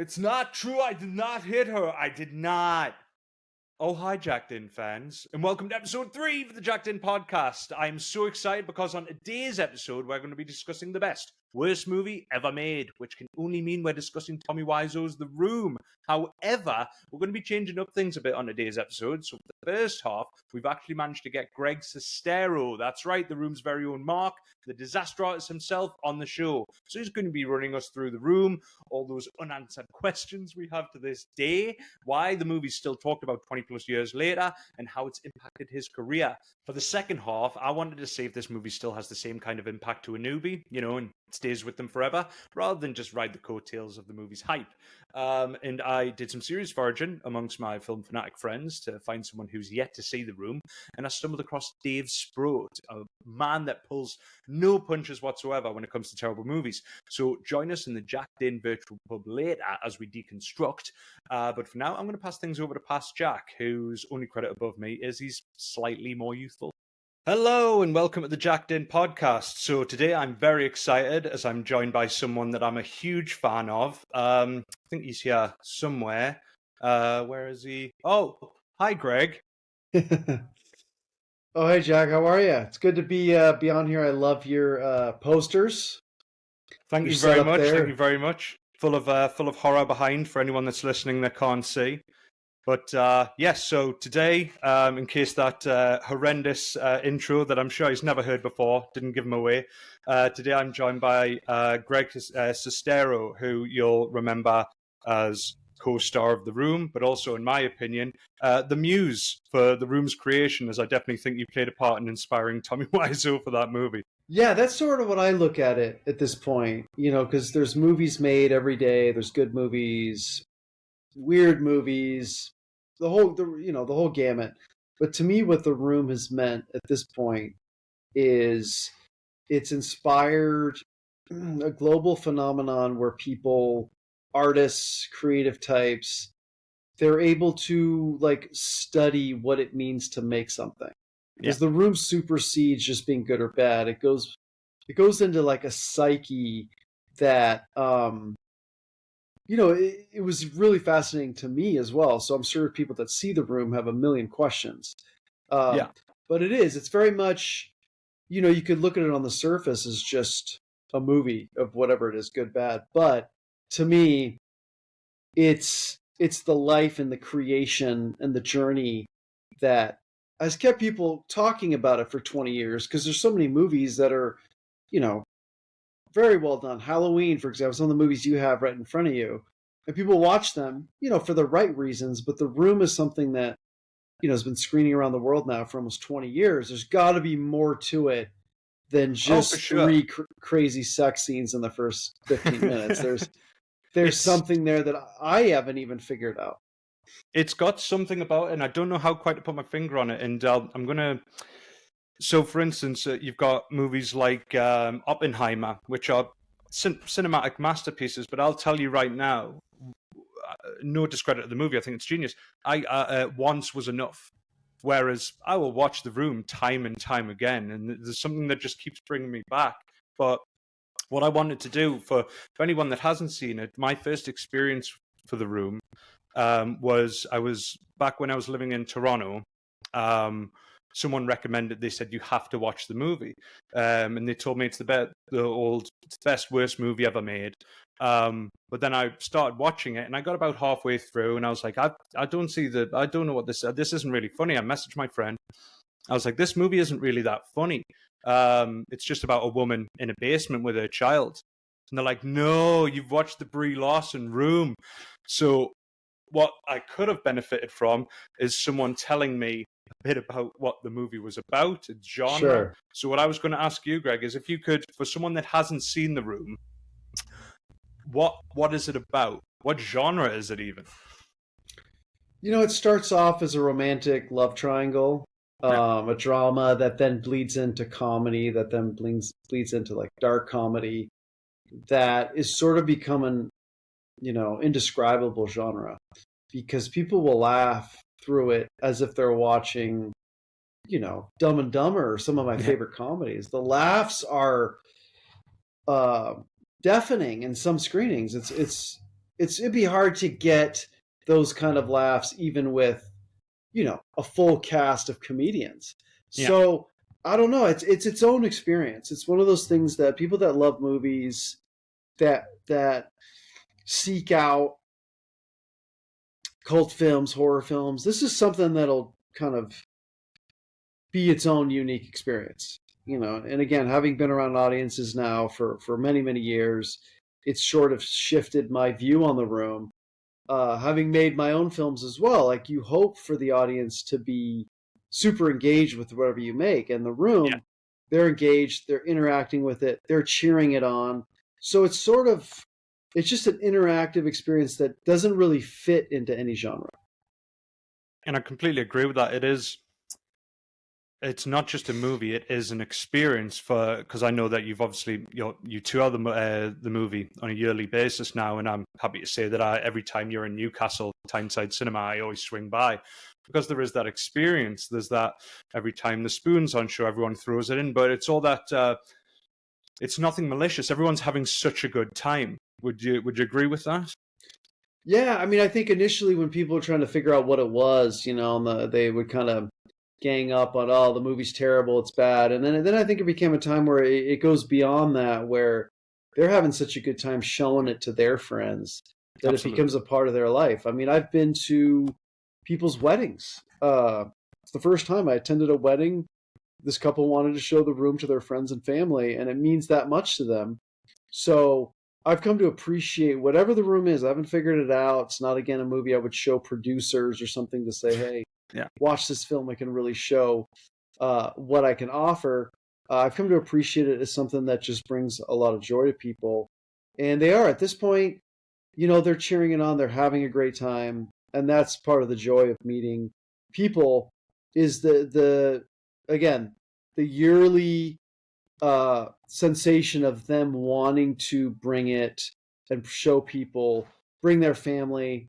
It's not true. I did not hit her. I did not. Oh, hi, Jacked In fans, and welcome to episode 3 of the Jacked In podcast. I'm so excited because on today's episode, we're going to be discussing the best, worst movie ever made, which can only mean we're discussing Tommy Wiseau's The Room. However, we're going to be changing up things a bit on today's episode. So for the first half, we've actually managed to get Greg Sestero. That's right, The Room's very own Mark, the disaster artist himself, on the show. So he's going to be running us through The Room, all those unanswered questions we have to this day, why the movie's still talked about 20 plus years later, and how it's impacted his career. For the second half, I wanted to see if this movie still has the same kind of impact to a newbie, and stays with them forever, rather than just ride the coattails of the movie's hype. And I did some serious foraging amongst my film fanatic friends to find someone who's yet to see The Room, and I stumbled across Dave Sproat, a man that pulls no punches whatsoever when it comes to terrible movies. So join us in the Jacked In virtual pub later as we deconstruct. But for now, I'm going to pass things over to Past Jack, whose only credit above me is he's slightly more youthful. Hello and welcome to the Jacked In podcast. So today I'm very excited as I'm joined by someone that I'm a huge fan of. I think he's here somewhere. Where is he? Oh, hi, Greg. Oh, hey, Jack. How are you? It's good to be on here. I love your posters. Thank you very much. Thank you very much. Full of horror behind for anyone that's listening that can't see. But yes, so today, in case that horrendous intro that I'm sure he's never heard before didn't give him away, today I'm joined by Greg Sestero, who you'll remember as co-star of The Room, but also, in my opinion, the muse for The Room's creation, as I definitely think you played a part in inspiring Tommy Wiseau for that movie. Yeah, that's sort of what I look at it at this point, because there's movies made every day. There's good movies, weird movies, the whole gamut. But to me, what The Room has meant at this point is it's inspired a global phenomenon where people, artists, creative types, they're able to study what it means to make something. Because The Room supersedes just being good or bad. It goes into a psyche that it was really fascinating to me as well. So I'm sure people that see The Room have a million questions. But it's very much, you could look at it on the surface as just a movie of whatever it is, good, bad. But to me, it's the life and the creation and the journey that has kept people talking about it for 20 years, because there's so many movies that are, very well done. Halloween, for example, some of the movies you have right in front of you, and people watch them, for the right reasons. But The Room is something that, has been screening around the world now for almost 20 years. There's got to be more to it than just three crazy sex scenes in the first 15 minutes. There's something there that I haven't even figured out. It's got something about it, and I don't know how quite to put my finger on it. And I'm going to... So, for instance, you've got movies like Oppenheimer, which are cinematic masterpieces, but I'll tell you right now, no discredit to the movie, I think it's genius. Once was enough. Whereas I will watch The Room time and time again, and there's something that just keeps bringing me back. But what I wanted to do for anyone that hasn't seen it, my first experience for The Room was back when I was living in Toronto. Someone recommended, they said, you have to watch the movie. And they told me it's the best, worst movie ever made. But then I started watching it and I got about halfway through and I was like, I don't know what this isn't really funny. I messaged my friend. I was like, this movie isn't really that funny. It's just about a woman in a basement with her child. And they're like, no, you've watched the Brie Larson Room. So what I could have benefited from is someone telling me a bit about what the movie was about, its genre. Sure. So what I was going to ask you, Greg, is if you could, for someone that hasn't seen The Room, what is it about? What genre is it even? It starts off as a romantic love triangle, a drama that then bleeds into comedy, that then bleeds into dark comedy, that is sort of becoming, indescribable genre, because people will laugh through it as if they're watching, Dumb and Dumber or some of my favorite comedies. The laughs are deafening in some screenings. it'd be hard to get those kind of laughs even with, a full cast of comedians. So I don't know. It's its own experience. It's one of those things that people that love movies, that seek out cult films, horror films, this is something that'll kind of be its own unique experience. And again, having been around audiences now for many, many years, it's sort of shifted my view on the room. Having made my own films as well, like, you hope for the audience to be super engaged with whatever you make. And the room, they're engaged, they're interacting with it, they're cheering it on. So it's just an interactive experience that doesn't really fit into any genre. And I completely agree with that. It's not just a movie; it is an experience because I know that you've obviously you tour the movie on a yearly basis now, and I'm happy to say that every time you're in Newcastle, Tyneside Cinema, I always swing by because there is that experience. There's that every time the spoon's on show, everyone throws it in, but it's all that. It's nothing malicious. Everyone's having such a good time. Would you agree with that? Yeah, I mean, I think initially when people were trying to figure out what it was, they would kind of gang up on, oh, the movie's terrible, it's bad. And then I think it became a time where it goes beyond that, where they're having such a good time showing it to their friends that Absolutely. It becomes a part of their life. I mean, I've been to people's weddings. It's the first time I attended a wedding. This couple wanted to show the room to their friends and family, and it means that much to them. So I've come to appreciate whatever the room is. I haven't figured it out. It's not, again, a movie I would show producers or something to say, hey, watch this film. I can really show what I can offer. I've come to appreciate it as something that just brings a lot of joy to people. And they are, at this point, they're cheering it on. They're having a great time. And that's part of the joy of meeting people, is the yearly sensation of them wanting to bring it and show people, bring their family.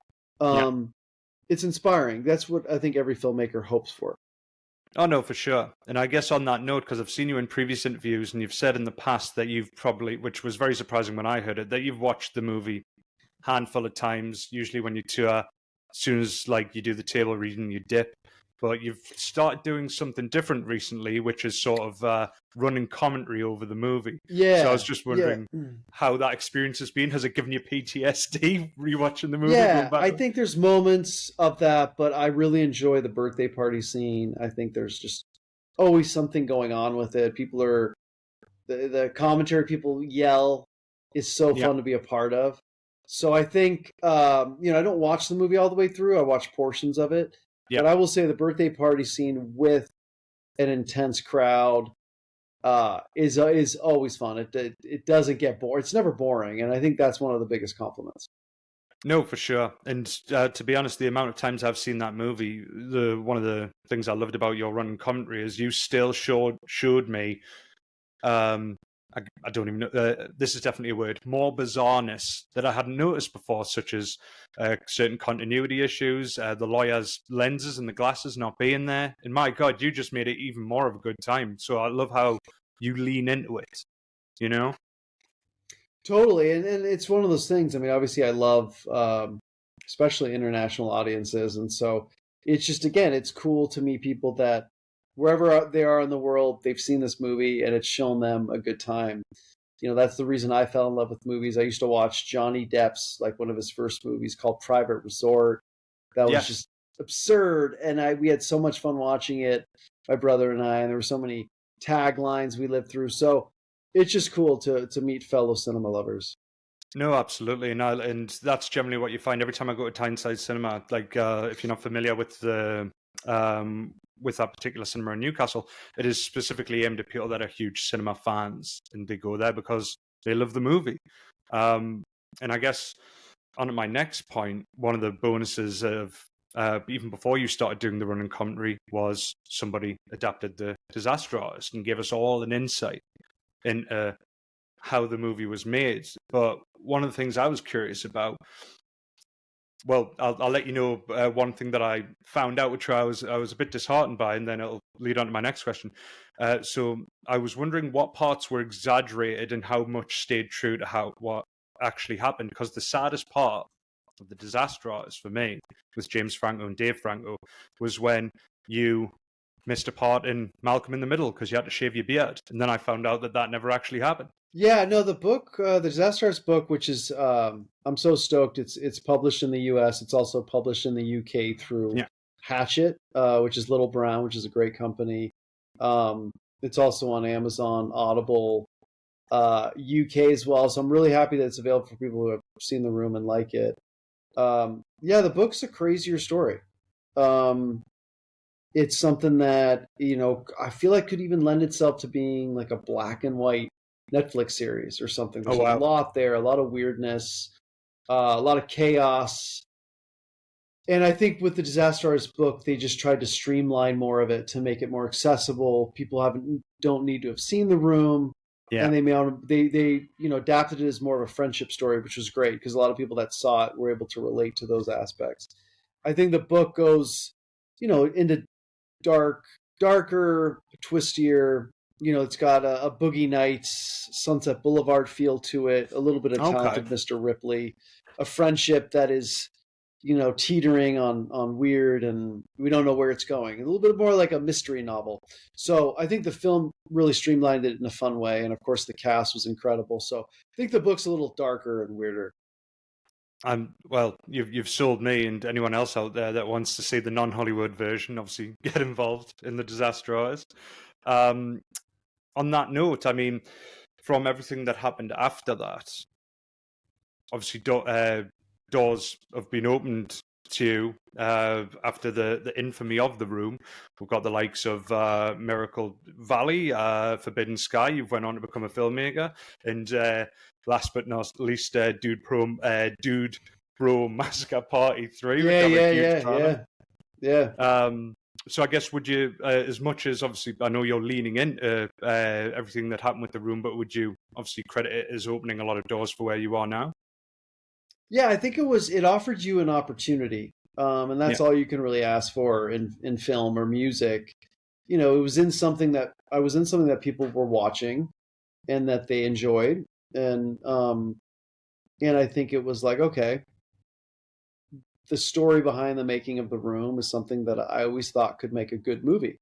It's inspiring. That's what I think every filmmaker hopes for. Oh, no, for sure. And I guess on that note, because I've seen you in previous interviews and you've said in the past that you've probably, which was very surprising when I heard it, that you've watched the movie a handful of times, usually when you tour. As soon as you do the table reading, you dip. But you've started doing something different recently, which is sort of running commentary over the movie. Yeah. So I was just wondering how that experience has been. Has it given you PTSD rewatching the movie? Yeah, I think there's moments of that, but I really enjoy the birthday party scene. I think there's just always something going on with it. People are, the commentary people yell is so fun to be a part of. So I think, I don't watch the movie all the way through. I watch portions of it. But I will say the birthday party scene with an intense crowd is always fun. It doesn't get boring. It's never boring, and I think that's one of the biggest compliments. No, for sure. And to be honest, the amount of times I've seen that movie, one of the things I loved about your running commentary is you still showed me. I don't even know. This is definitely a word. More bizarreness that I hadn't noticed before, such as certain continuity issues, the lawyer's lenses and the glasses not being there. And my God, you just made it even more of a good time. So I love how you lean into it, Totally. And it's one of those things. I mean, obviously I love especially international audiences. And so it's just, again, it's cool to meet people that wherever they are in the world, they've seen this movie and it's shown them a good time. That's the reason I fell in love with movies. I used to watch Johnny Depp's, one of his first movies called Private Resort. That was just absurd. And we had so much fun watching it, my brother and I, and there were so many taglines we lived through. So it's just cool to meet fellow cinema lovers. No, absolutely. And that's generally what you find every time I go to Tyneside Cinema. If you're not familiar with with that particular cinema in Newcastle, it is specifically aimed at people that are huge cinema fans, and they go there because they love the movie. And I guess on to my next point, one of the bonuses of even before you started doing the running commentary was somebody adapted the Disaster Artist and gave us all an insight into how the movie was made. But one of the things I was curious about, well, I'll let you know one thing that I found out, which I was a bit disheartened by, and then it'll lead on to my next question. So I was wondering what parts were exaggerated and how much stayed true to what actually happened, because the saddest part of the disaster artist for me, with James Franco and Dave Franco, was when you missed a part in Malcolm in the Middle because you had to shave your beard. And then I found out that never actually happened. Yeah, no, the book, the Disaster Artist book, which is, I'm so stoked. It's published in the US. It's also published in the UK through Hatchet, which is Little Brown, which is a great company. It's also on Amazon, Audible, UK as well. So I'm really happy that it's available for people who have seen The Room and like it. Yeah, the book's a crazier story. It's something that, I feel like could even lend itself to being like a black and white Netflix series or something. There's a lot there, a lot of weirdness, a lot of chaos. And I think with the Disaster Artist book, they just tried to streamline more of it to make it more accessible. People don't need to have seen The Room. Yeah. And they adapted it as more of a friendship story, which was great because a lot of people that saw it were able to relate to those aspects. I think the book goes, into darker, twistier. It's got a Boogie Nights, Sunset Boulevard feel to it, a little bit of Talented Mr. Ripley, a friendship that is, teetering on weird, and we don't know where it's going. A little bit more like a mystery novel. So I think the film really streamlined it in a fun way, and of course the cast was incredible. So I think the book's a little darker and weirder. Well, you've sold me, and anyone else out there that wants to see the non-Hollywood version, obviously get involved in the Disaster Artist. On that note, I mean, from everything that happened after that, obviously doors have been opened to you after the infamy of The Room. We've got the likes of Miracle Valley, Forbidden Sky. You've went on to become a filmmaker, and last but not least, Dude Bro Massacre Party 3. Yeah. So I guess would you, as much as obviously I know you're leaning into everything that happened with The Room, but would you obviously credit it as opening a lot of doors for where you are now? Yeah, I think it offered you an opportunity, and that's all you can really ask for in film or music. It was in something that people were watching and that they enjoyed, and I think it was like, okay, the story behind the making of The Room is something that I always thought could make a good movie.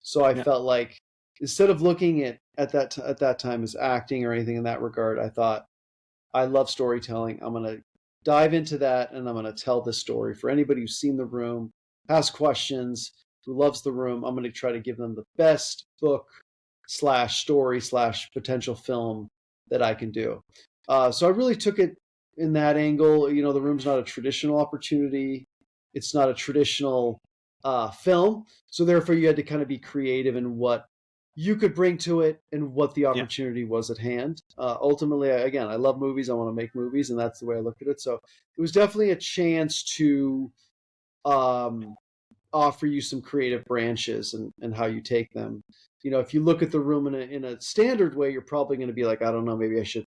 So I felt like instead of looking at that time as acting or anything in that regard, I thought, I love storytelling. I'm going to dive into that, and I'm going to tell this story for anybody who's seen The Room, has questions, who loves The Room. I'm going to try to give them the best book / story / potential film that I can do. So I really took it in that angle. The Room's not a traditional opportunity. It's not a traditional film. So therefore you had to kind of be creative in what you could bring to it and what the opportunity was at hand. Ultimately, again, I love movies. I want to make movies, and that's the way I looked at it. So it was definitely a chance to offer you some creative branches and how you take them. If you look at The Room in a standard way, you're probably going to be like, I don't know, maybe I should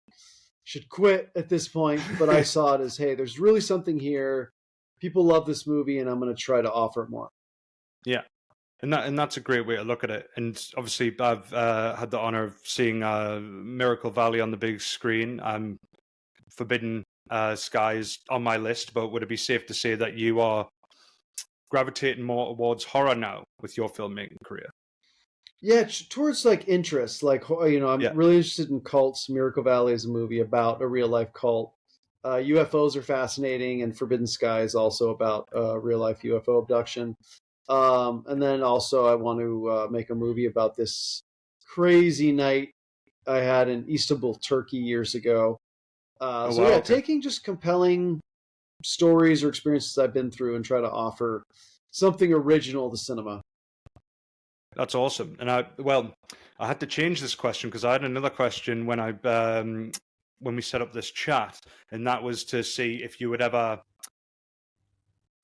quit at this point. But I saw it as, hey, there's really something here. People love this movie, and I'm going to try to offer it more. Yeah. And that's a great way to look at it. And obviously, I've had the honor of seeing Miracle Valley on the big screen. Forbidden Skies on my list, but would it be safe to say that you are gravitating more towards horror now with your filmmaking career? Yeah, towards like interests. Like, I'm really interested in cults. Miracle Valley is a movie about a real life cult. UFOs are fascinating, and Forbidden Sky is also about real life UFO abduction. And then also I want to make a movie about this crazy night I had in Istanbul, Turkey years ago. Taking just compelling stories or experiences I've been through and try to offer something original to cinema. That's awesome. And I had to change this question because I had another question when we set up this chat, and that was to see if you would ever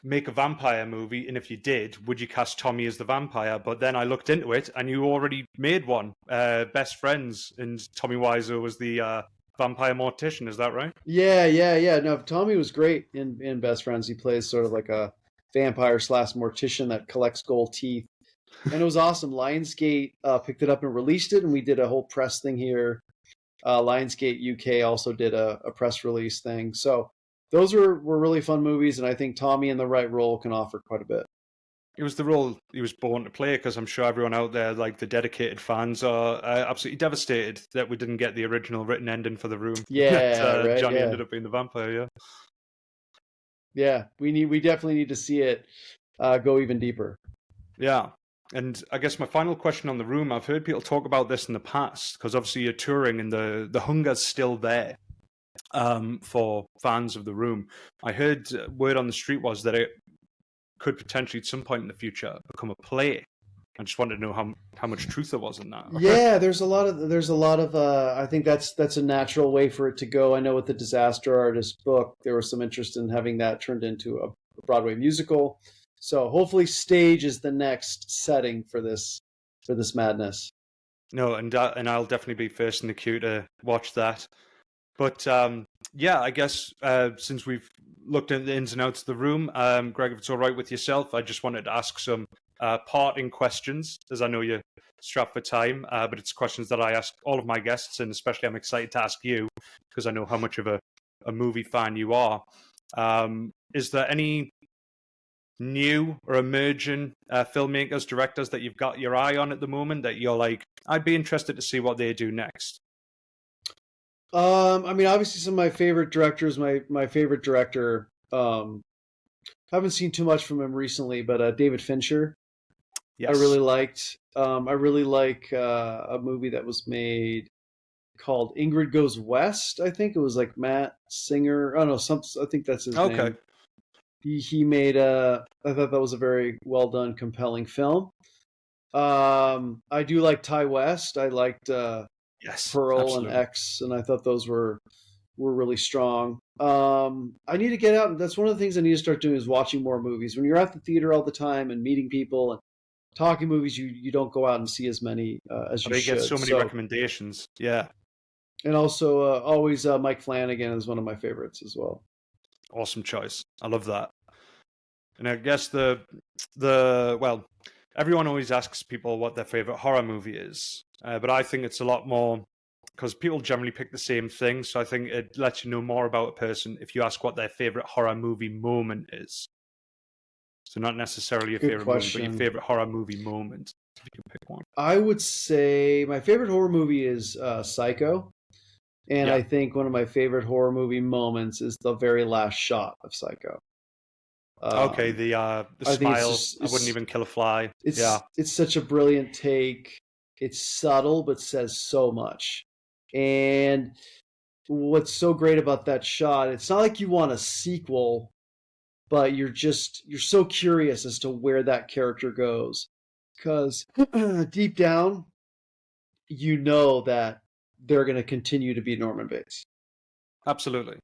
make a vampire movie, and if you did, would you cast Tommy as the vampire? But then I looked into it, and you already made one, Best Friends, and Tommy Wiseau was the vampire mortician. Is that right? Yeah. No, Tommy was great in Best Friends. He plays sort of like a vampire / mortician that collects gold teeth, and it was awesome. Lionsgate picked it up and released it, and we did a whole press thing here. Lionsgate UK also did a press release thing. So those were really fun movies, and I think Tommy in the right role can offer quite a bit. It was the role he was born to play, because I'm sure everyone out there, like the dedicated fans, are absolutely devastated that we didn't get the original written ending for The Room. Yeah, right. Johnny yeah. ended up being the vampire. Yeah. Yeah, we definitely need to see it go even deeper. Yeah. And I guess my final question on The Room, I've heard people talk about this in the past, because obviously you're touring and the hunger's still there for fans of The Room. I heard word on the street was that it could potentially at some point in the future become a play. I just wanted to know how much truth there was in that. Yeah, there's a lot of I think that's a natural way for it to go. I know with the Disaster Artist book, there was some interest in having that turned into a Broadway musical. So hopefully stage is the next setting for this madness. No, and I'll definitely be first in the queue to watch that. But yeah, I guess since we've looked at the ins and outs of The Room, Greg, if it's all right with yourself, I just wanted to ask some parting questions, as I know you're strapped for time, but it's questions that I ask all of my guests, and especially I'm excited to ask you, because I know how much of a movie fan you are. Is there any new or emerging filmmakers, directors that you've got your eye on at the moment that you're like, I'd be interested to see what they do next? I mean, obviously some of my favorite directors, my favorite director, haven't seen too much from him recently, but David Fincher, Yes. I really liked. I really like a movie that was made called Ingrid Goes West. I think it was like Matt Singer. Oh no, I think that's his name. He made I thought that was a very well done, compelling film. I do like Ty West. I liked Yes, Pearl absolutely. and X, and I thought those were really strong. I need to get out. That's one of the things I need to start doing, is watching more movies. When you're at the theater all the time and meeting people and talking movies, you don't go out and see as many as you should. Get so many recommendations. Yeah. And also always Mike Flanagan is one of my favorites as well. Awesome choice. I love that. And I guess well, everyone always asks people what their favorite horror movie is, but I think it's a lot more, because people generally pick the same thing. So I think it lets you know more about a person if you ask what their favorite horror movie moment is. So not necessarily your favorite movie, but your favorite horror movie moment. If you can pick one. I would say my favorite horror movie is Psycho. And I think one of my favorite horror movie moments is the very last shot of Psycho. Okay, the smile. I wouldn't even kill a fly. It's such a brilliant take. It's subtle, but says so much. And what's so great about that shot, it's not like you want a sequel, but you're so curious as to where that character goes. Because deep down, you know that they're going to continue to be Norman Bates. Absolutely.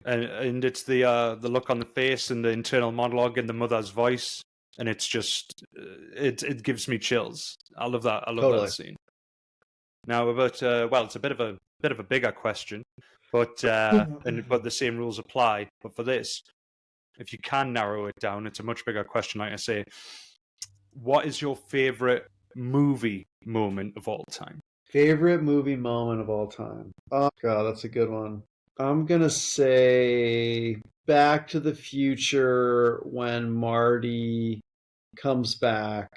And it's the look on the face and the internal monologue in the mother's voice, and it's just it gives me chills. I love that. I love that scene. Now, about well, it's a bit of a bigger question, but but the same rules apply. But for this, if you can narrow it down, it's a much bigger question. Like I say, what is your favorite movie moment of all time? Favorite movie moment of all time? Oh God, that's a good one. I'm gonna say Back to the Future, when Marty comes back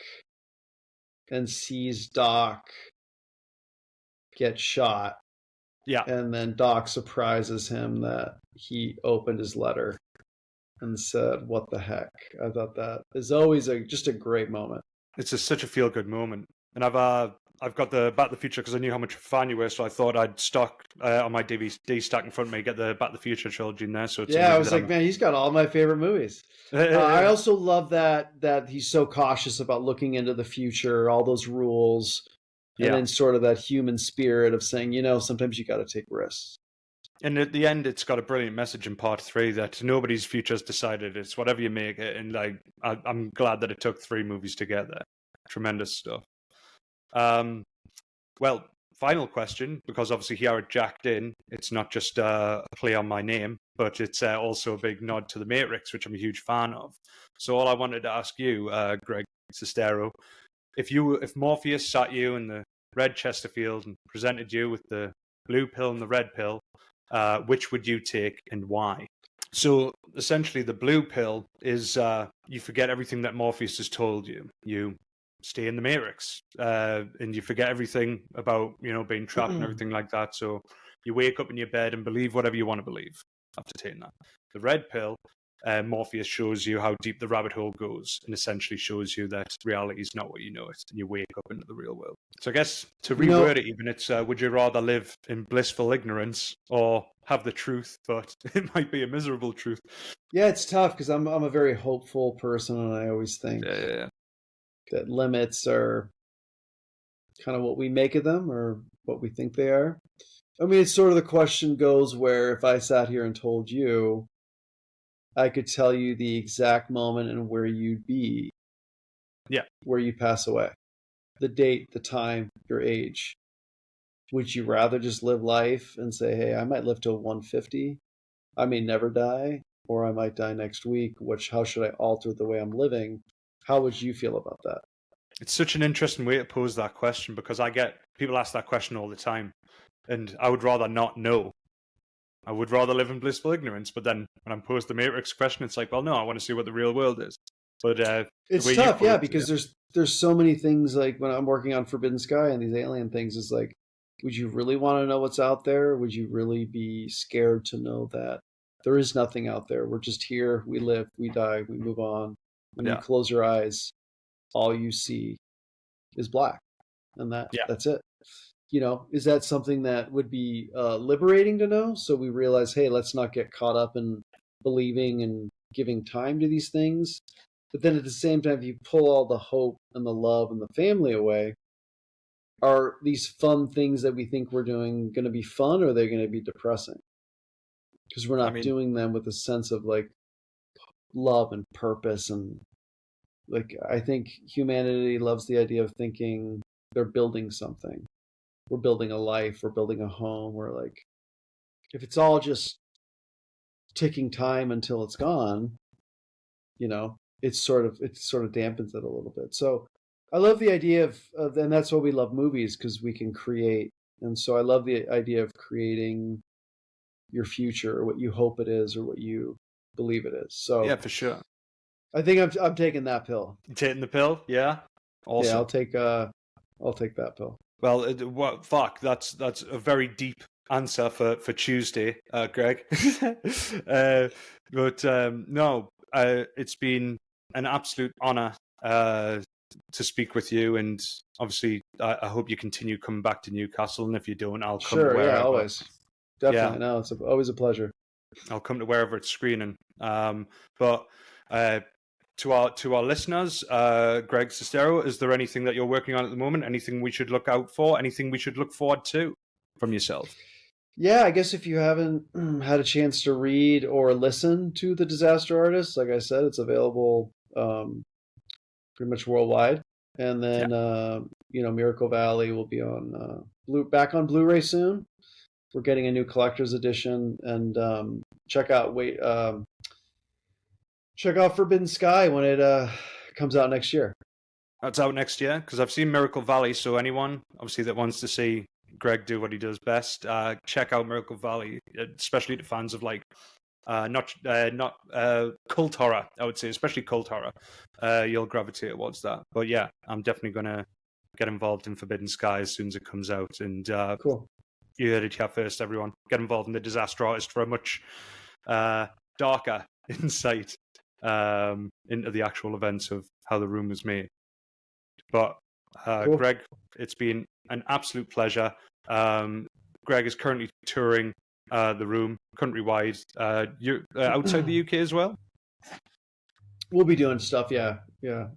and sees Doc get shot. Yeah. And then Doc surprises him that he opened his letter and said, "What the heck?" I thought that is always just a great moment. It's such a feel-good moment. And I've got the Back to the Future because I knew how much of a fan you were, so I thought I'd stock on my DVD stack in front of me, get the Back to the Future trilogy in there. So it's I was like, man, he's got all my favorite movies. I also love that he's so cautious about looking into the future, all those rules, and then sort of that human spirit of saying, sometimes you got to take risks. And at the end, it's got a brilliant message in part 3 that nobody's future's decided. It's whatever you make it. And like, I'm glad that it took 3 movies to get there. Tremendous stuff. Well, final question, because obviously here at Jacked In, it's not just a play on my name, but it's also a big nod to The Matrix, which I'm a huge fan of. So all I wanted to ask you, Greg Sestero, if Morpheus sat you in the red Chesterfield and presented you with the blue pill and the red pill, which would you take and why? So essentially, the blue pill is you forget everything that Morpheus has told you. You stay in the Matrix, and you forget everything about being trapped and everything like that. So you wake up in your bed and believe whatever you want to believe after taking that. The red pill, Morpheus shows you how deep the rabbit hole goes, and essentially shows you that reality is not what you know it, and you wake up into the real world. So I guess to reword it, even it's would you rather live in blissful ignorance or have the truth, but it might be a miserable truth? Yeah, it's tough because I'm a very hopeful person, and I always think that limits are kind of what we make of them or what we think they are. I mean, it's sort of the question goes where if I sat here and told you, I could tell you the exact moment and where you'd be. Yeah. Where you pass away. The date, the time, your age. Would you rather just live life and say, hey, I might live till 150. I may never die, or I might die next week. How should I alter the way I'm living? How would you feel about that? It's such an interesting way to pose that question because I get people ask that question all the time. And I would rather not know. I would rather live in blissful ignorance. But then when I'm posed the Matrix question, it's like, well, no, I want to see what the real world is. But it's tough, because there's so many things. Like when I'm working on Forbidden Sky and these alien things, it's like, would you really want to know what's out there? Would you really be scared to know that there is nothing out there? We're just here. We live, we die, we move on. When you close your eyes, all you see is black, and that's it. Is that something that would be liberating to know? So we realize, hey, let's not get caught up in believing and giving time to these things. But then at the same time, if you pull all the hope and the love and the family away, are these fun things that we think we're doing going to be fun, or are they going to be depressing? Because we're not doing them with a sense of like love and purpose. And like, I think humanity loves the idea of thinking they're building something. We're building a life, we're building a home. We're like, if it's all just ticking time until it's gone, it sort of dampens it a little bit. So I love the idea of and that's why we love movies, because we can create. And so I love the idea of creating your future, or what you hope it is, or what you believe it is. So yeah, for sure. I think I'm taking that pill. You taking the pill? Yeah. Awesome. Yeah, I'll take that pill. Well, fuck, that's a very deep answer for Tuesday, Greg. No, it's been an absolute honor to speak with you, and obviously I hope you continue coming back to Newcastle, and if you don't, I'll come wherever. Yeah, always. Definitely, no, it's always a pleasure. I'll come to wherever it's screening. But to our listeners, Greg Sestero, is there anything that you're working on at the moment? Anything we should look out for? Anything we should look forward to from yourself? Yeah, I guess if you haven't had a chance to read or listen to The Disaster Artist, like I said, it's available pretty much worldwide. And then, Miracle Valley will be on back on Blu-ray soon. We're getting a new collector's edition, and check out Forbidden Sky when it comes out next year. That's out next year, because I've seen Miracle Valley. So anyone, obviously, that wants to see Greg do what he does best, check out Miracle Valley, especially to fans of like not cult horror, I would say, especially cult horror. You'll gravitate towards that. But yeah, I'm definitely gonna get involved in Forbidden Sky as soon as it comes out. And cool. You heard it here first, everyone. Get involved in The Disaster Artist for a much darker insight into the actual events of how the room was made. But cool. Greg, it's been an absolute pleasure. Greg is currently touring the room countrywide. You're outside the UK as well? We'll be doing stuff, yeah,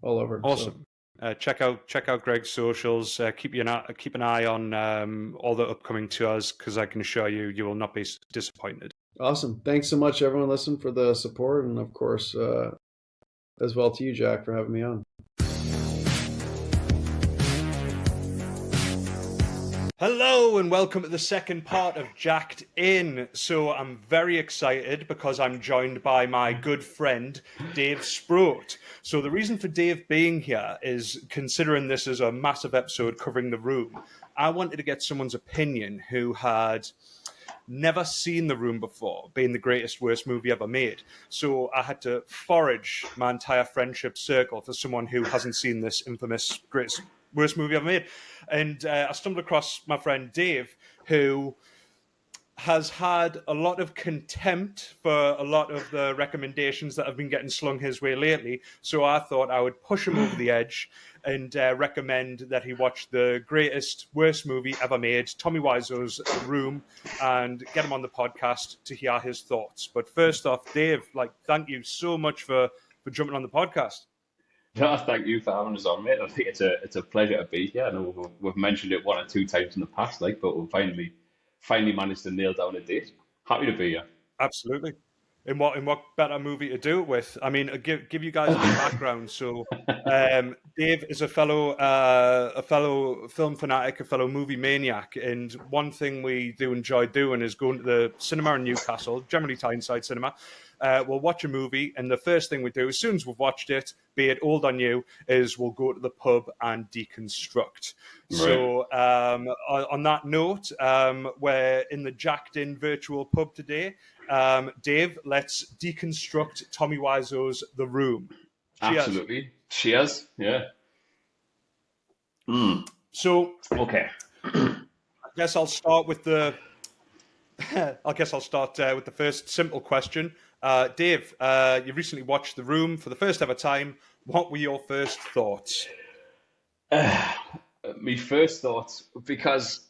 all over. Awesome. So. Check out Greg's socials. Keep an eye on all the upcoming tours, because I can assure you, you will not be disappointed. Awesome. Thanks so much, everyone listening, for the support, and of course, as well to you, Jack, for having me on. Hello and welcome to the second part of Jacked In. So I'm very excited because I'm joined by my good friend, Dave Sproat. So the reason for Dave being here is, considering this is a massive episode covering the room, I wanted to get someone's opinion who had never seen The Room before, being the greatest, worst movie ever made. So I had to forage my entire friendship circle for someone who hasn't seen this infamous, greatest, worst movie ever made. And I stumbled across my friend Dave, who has had a lot of contempt for a lot of the recommendations that have been getting slung his way lately. So I thought I would push him over the edge and recommend that he watch the greatest, worst movie ever made, Tommy Wiseau's The Room, and get him on the podcast to hear his thoughts. But first off, Dave, thank you so much for jumping on the podcast. No, thank you for having us on, mate. I think it's a pleasure to be here. I know we've mentioned it 1 or 2 times in the past, but we've finally managed to nail down a date. Happy to be here. Absolutely. In what better movie to do it with? I mean, give you guys a background. So, Dave is a fellow film fanatic, a fellow movie maniac, and one thing we do enjoy doing is going to the cinema in Newcastle, generally Tyneside Cinema. We'll watch a movie, and the first thing we do, as soon as we've watched it, be it old or new, is we'll go to the pub and deconstruct. Right. So, on that note, we're in the jacked-in virtual pub today. Dave, let's deconstruct Tommy Wiseau's The Room. Cheers. Absolutely. Cheers. Yeah. So, okay. I guess I'll start with the first simple question. Dave, you recently watched The Room for the first ever time. What were your first thoughts? My first thoughts, because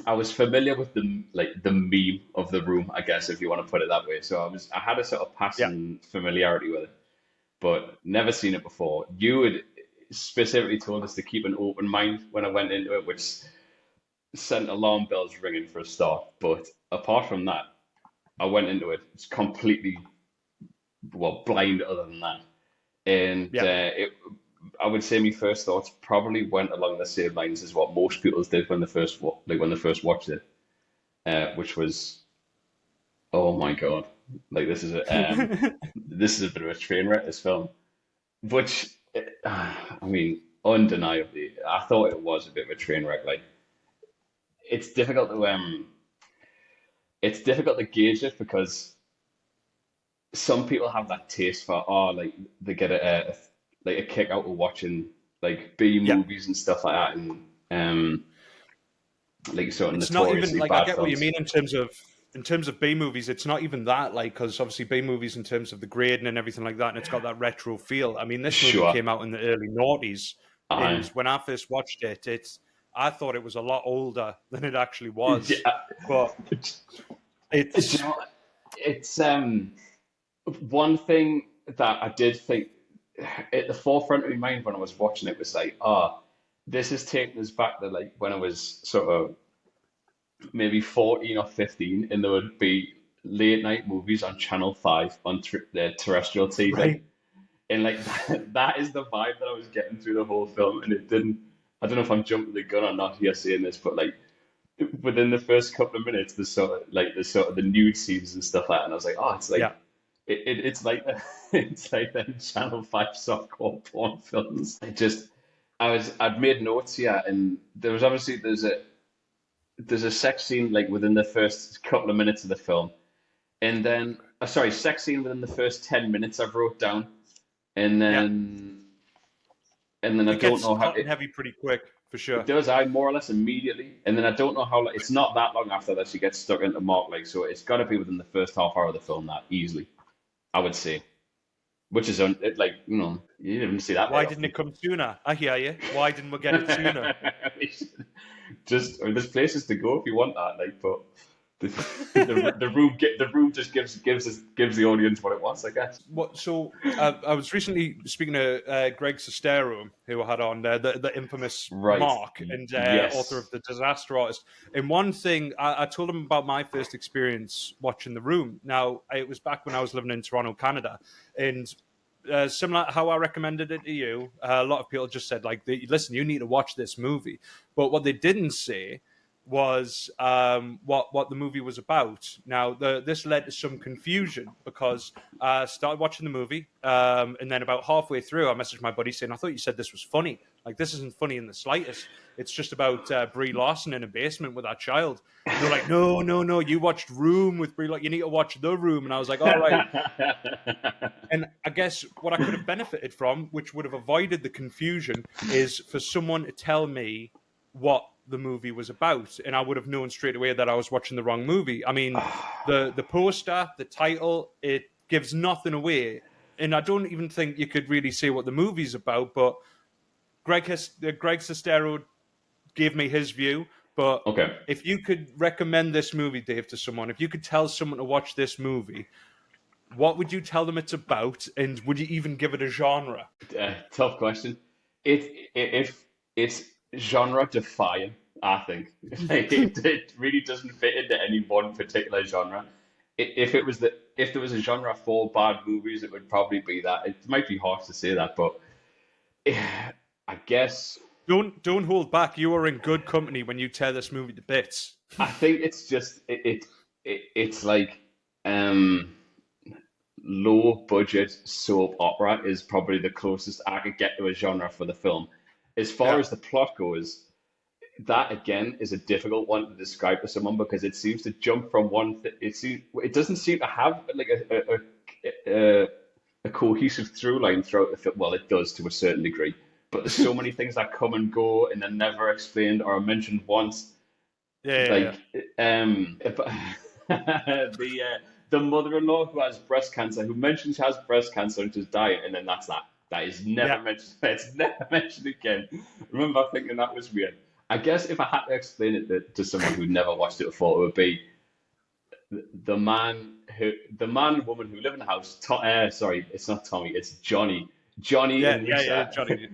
I was familiar with the meme of The Room, I guess, if you want to put it that way. So I had a sort of passing familiarity with it, but never seen it before. You had specifically told us to keep an open mind when I went into it, which sent alarm bells ringing for a start. But apart from that, I went into it completely blind other than that. And I would say my first thoughts probably went along the same lines as what most people did when they first watched it, which was, oh my god, this is a this is a bit of a train wreck, this film. Which, I mean, undeniably, I thought it was a bit of a train wreck. It's difficult to gauge it because some people have that taste for they get a kick out of watching B movies and stuff like that, and sort of it's not even bad I get films. what you mean in terms of B movies. It's not even that because obviously B movies in terms of the grading and everything like that, and it's got that retro feel. I mean, this movie came out in the early noughties, and when I first watched it, I thought it was a lot older than it actually was. But it's one thing that I did think at the forefront of my mind when I was watching it was this is taking us back to when I was sort of maybe 14 or 15, and there would be late night movies on Channel 5 on the terrestrial TV. Right. And that is the vibe that I was getting through the whole film, and it didn't. I don't know if I'm jumping the gun or not here saying this, but within the first couple of minutes, the sort of the nude scenes and stuff like that, and I was like, it's like them Channel 5 softcore porn films. I'd made notes here, and there was obviously there's a sex scene within the first couple of minutes of the film, and then sex scene within the first 10 minutes I've wrote down, and then I don't know how it heavy pretty quick for sure. It does, more or less immediately, and then I don't know how it's not that long after that she gets stuck into Mark, so it's got to be within the first half hour of the film that easily, I would say, which is you didn't see that. Why didn't it come sooner? I hear you. Why didn't we get it sooner? There's places to go if you want that, but the room just gives the audience what it wants, I guess. So I was recently speaking to Greg Sestero, who I had on the infamous Mark and author of The Disaster Artist. And one thing I told him about my first experience watching The Room. Now it was back when I was living in Toronto, Canada, and similar to how I recommended it to you, a lot of people just said listen, you need to watch this movie. But what they didn't say was what the movie was about. Now, this led to some confusion because I started watching the movie, and then about halfway through, I messaged my buddy saying, "I thought you said this was funny. Like, this isn't funny in the slightest. It's just about Brie Larson in a basement with that child." And they're like, "No, you watched Room with Brie Larson. You need to watch The Room." And I was like, "All right." And I guess what I could have benefited from, which would have avoided the confusion, is for someone to tell me what the movie was about, and I would have known straight away that I was watching the wrong movie. I mean, the poster, the title, it gives nothing away, and I don't even think you could really say what the movie's about. But Greg Sestero gave me his view. But if you could recommend this movie, Dave, to someone, if you could tell someone to watch this movie, what would you tell them it's about, and would you even give it a genre? Tough question. If it's genre defying, I think. It really doesn't fit into any one particular genre. If there was a genre for bad movies, it would probably be that. It might be harsh to say that, but I guess don't hold back. You are in good company when you tear this movie to bits. I think it's just it's like low budget soap opera is probably the closest I could get to a genre for the film. As far as the plot goes, that again is a difficult one to describe to someone because it seems to jump from one. It doesn't seem to have like a cohesive through line throughout the film. Well, it does to a certain degree, but there's so many things that come and go and they're never explained or mentioned once. The mother-in-law who has breast cancer, who mentions she has breast cancer and she's dying, and then that's that. That is never mentioned. It's never mentioned again. I remember thinking that was weird. I guess if I had to explain it to someone who never watched it before, it would be the man and woman who live in the house. Sorry, it's not Tommy. It's Johnny. Johnny and Lisa, Johnny.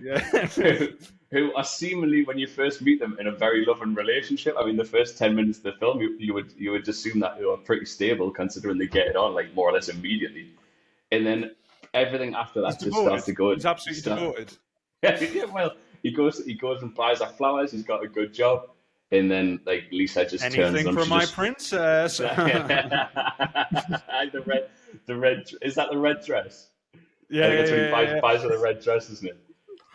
who are seemingly, when you first meet them, in a very loving relationship. I mean, the first 10 minutes of the film, you would assume that they were pretty stable, considering they get it on like more or less immediately, and then everything after that just starts to go. He's absolutely devoted. Yeah, well, he goes and buys her flowers. He's got a good job, and then like Lisa just turns on. Anything for my princess. The red is that the red dress? Yeah, he buys her the red dress, isn't it?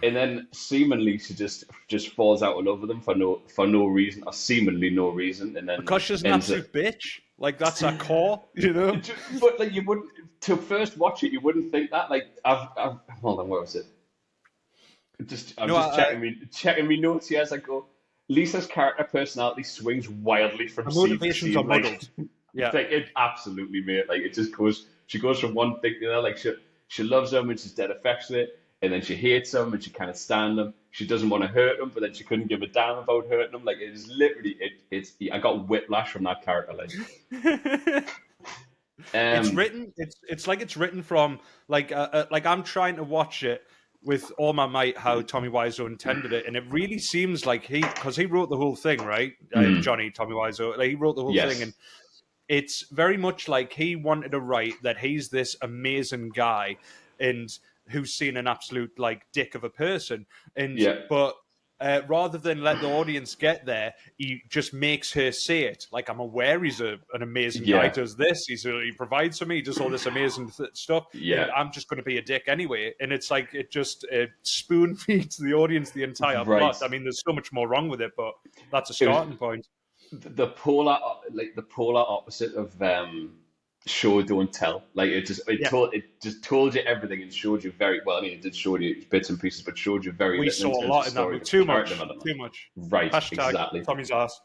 And then seemingly she just falls out in love with him for no reason, or seemingly no reason, and then because she's an absolute bitch. Like that's her core, you know. But like you wouldn't to first watch it, you wouldn't think that. Like I've hold on, where was it? Checking me notes here as I go. Lisa's character personality swings wildly from scene to scene. Like, yeah, like it absolutely, mate. Like it just goes. She goes from one thing to the other. Like she loves him and she's dead affectionate, and then she hates him and she can't stand him. She doesn't want to hurt him, but then she couldn't give a damn about hurting him. Like it is literally it's. I got whiplash from that character. Like. It's written. It's like it's written from like I'm trying to watch it with all my might how Tommy Wiseau intended it, and it really seems like because he wrote the whole thing, right? Tommy Wiseau, like, he wrote the whole thing, and it's very much like he wanted to write that he's this amazing guy and who's seen an absolute like dick of a person, but rather than let the audience get there, he just makes her say it. Like, I'm aware he's an amazing guy, does this, he provides for me, does all this amazing stuff. Yeah, I'm just going to be a dick anyway. And it's like it just spoon feeds the audience the entire plot. I mean, there's so much more wrong with it, but that's a starting point. The polar opposite of show don't tell. Like it just told you everything and showed you very well. I mean, it did show you bits and pieces, but showed you very. We saw a lot in that movie. Too much. Right. Hashtag exactly. Tommy's ass.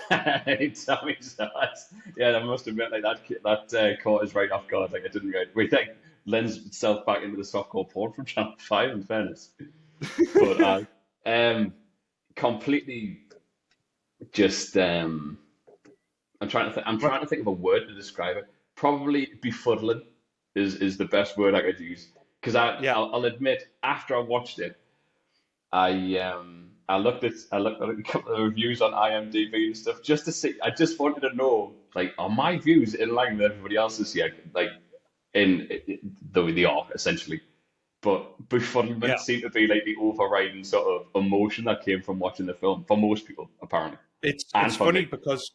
Tommy's ass. Yeah, I must admit, like that caught us right off guard. Like I didn't we like lends itself back into the softcore porn from Channel 5. In fairness, but completely just. I'm trying to think of a word to describe it. Probably befuddling is the best word I could use. Because I'll admit, after I watched it, I looked at a couple of reviews on IMDb and stuff just to see. I just wanted to know, like, are my views in line with everybody else's here? Like, though they are essentially. But befuddlement seemed to be like the overriding sort of emotion that came from watching the film for most people, apparently. It's funny because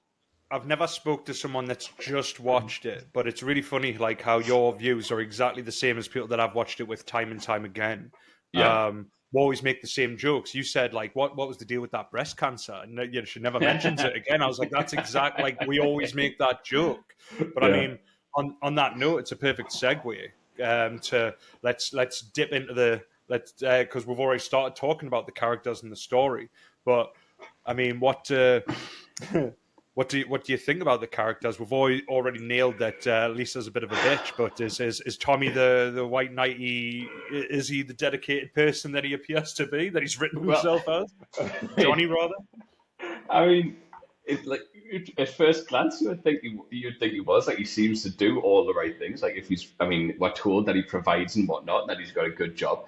I've never spoke to someone that's just watched it, but it's really funny like how your views are exactly the same as people that I've watched it with time and time again. Yeah. We always make the same jokes. You said like, what was the deal with that breast cancer? And you should never mention it again. I was like, that's exactly like we always make that joke. But I mean, on that note, it's a perfect segue to let's dip into because we've already started talking about the characters and the story. But I mean, what what do you think about the characters? We've already nailed that Lisa's a bit of a bitch, but is Tommy the white knighty? Is he the dedicated person that he appears to be? That he's written himself as? Johnny, rather. I mean, it's like at first glance, you'd think he was like he seems to do all the right things. Like if we're told that he provides and whatnot, that he's got a good job.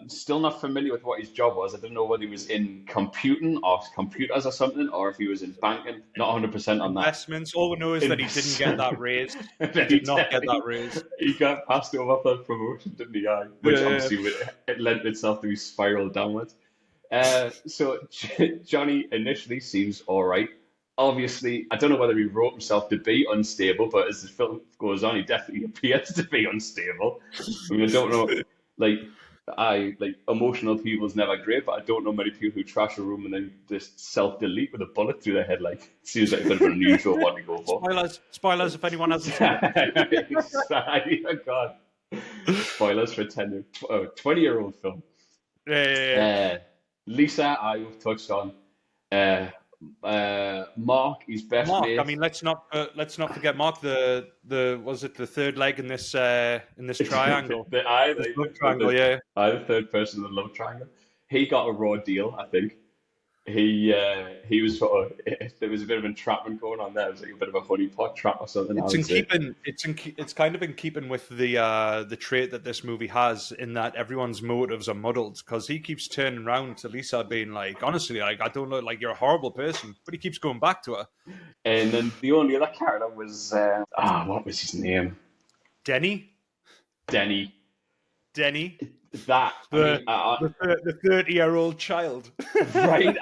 Still not familiar with what his job was. I don't know whether he was in computing or computers or something, or if he was in banking. Not 100% on that. Investments. All we know is that he didn't get that raise. He did not get that raise. He got passed over for promotion, didn't he? Which obviously it lent itself to his spiral downwards. So Johnny initially seems all right. Obviously, I don't know whether he wrote himself to be unstable, but as the film goes on, he definitely appears to be unstable. I mean, I don't know, emotional people's never great, but I don't know many people who trash a room and then just self-delete with a bullet through their head. Like, it seems like a bit of an unusual one to go for. Spoilers if anyone hasn't seen it. Oh God. Spoilers for a 20-year-old film. Yeah. Lisa, I've touched on. Mark, his best mate. I mean, let's not forget Mark. The was it the third leg in this triangle? the love triangle, yeah. The third person in the love triangle. He got a raw deal, I think. He was sort of, there was a bit of entrapment going on there. It was like a bit of a honeypot trap or something. It's kind of in keeping with the trait that this movie has, in that everyone's motives are muddled, because he keeps turning around to Lisa being like, honestly, like, I don't know, like, you're a horrible person, but he keeps going back to her. And then the only other character was what was his name? Denny. That the 30-year-old child. right.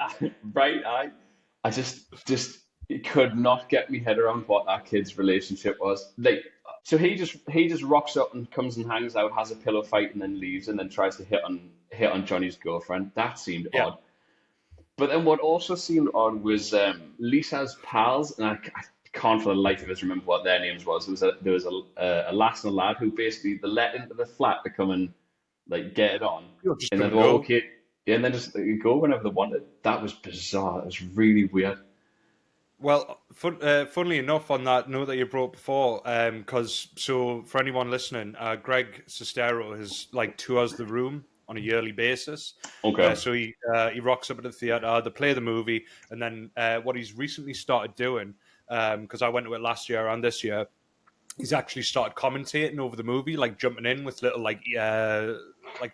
I just could not get my head around what that kid's relationship was. Like, so he just rocks up and comes and hangs out, has a pillow fight, and then leaves, and then tries to hit on Johnny's girlfriend. That seemed odd. But then what also seemed odd was Lisa's pals, and I can't for the life of us remember what their names was. There was a lass and a lad who basically they let into the flat to come and like get it on, and then and then just go whenever they wanted. That was bizarre. It was really weird. Well, funnily enough, on that note that you brought before, because so for anyone listening, Greg Sestero has like tours the room on a yearly basis. Okay. So he rocks up at the theater, they play the movie, and then what he's recently started doing, because I went to it last year and this year, he's actually started commentating over the movie, like jumping in with little like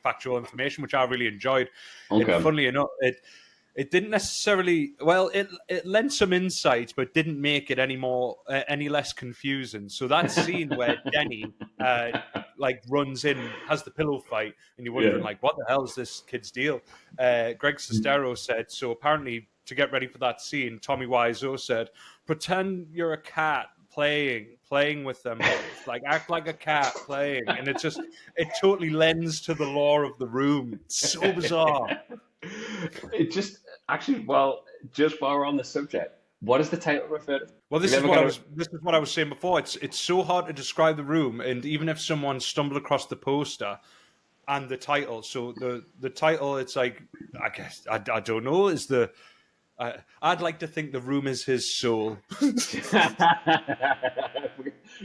factual information, which I really enjoyed. Okay. And funnily enough, it didn't necessarily, well, it lent some insight, but didn't make it any less confusing. So that scene where Denny like runs in, has the pillow fight, and you're wondering like, what the hell is this kid's deal? Greg Sestero said, so apparently to get ready for that scene, Tommy Wiseau said, pretend you're a cat playing with them, like act like a cat playing, and it totally lends to the lore of the room. It's so bizarre. It just actually, well, just while we're on the subject, what does the title refer to? Well, this is what I was saying before. It's so hard to describe the room, and even if someone stumbled across the poster and the title, so the title, it's like, I guess I don't know, is the I'd like to think the room is his soul. We're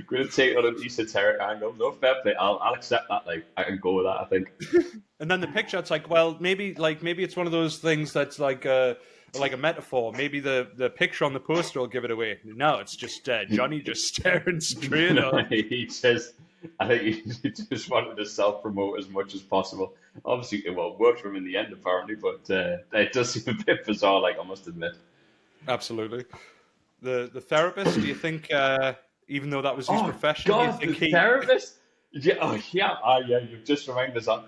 going to take it on an esoteric angle. No, fair play. I'll accept that. Like, I can go with that, I think. And then the picture, it's like, well, maybe it's one of those things that's like a metaphor. Maybe the picture on the poster will give it away. No, it's just Johnny just staring straight up. I think he just wanted to self-promote as much as possible. Obviously, it worked for him in the end, apparently, but it does seem a bit bizarre, like, I must admit. Absolutely. The therapist, do you think, even though that was his profession, God, do you think the therapist? Yeah, you've just reminded us on.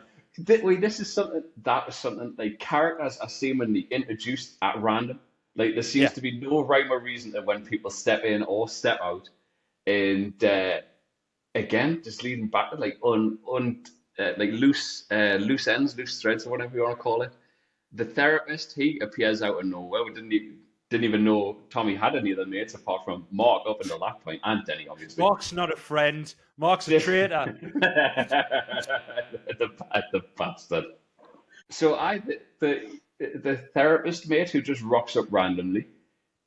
Wait, this is something, that was something, like, characters are seemingly introduced at random. Like there seems to be no rhyme or reason to when people step in or step out, and again, just leading back to like like loose ends, loose threads, or whatever you want to call it. The therapist, he appears out of nowhere. We didn't even know Tommy had any other mates apart from Mark up until that point, and Denny, obviously. Mark's not a friend. Mark's a traitor. the bastard. So the therapist mate who just rocks up randomly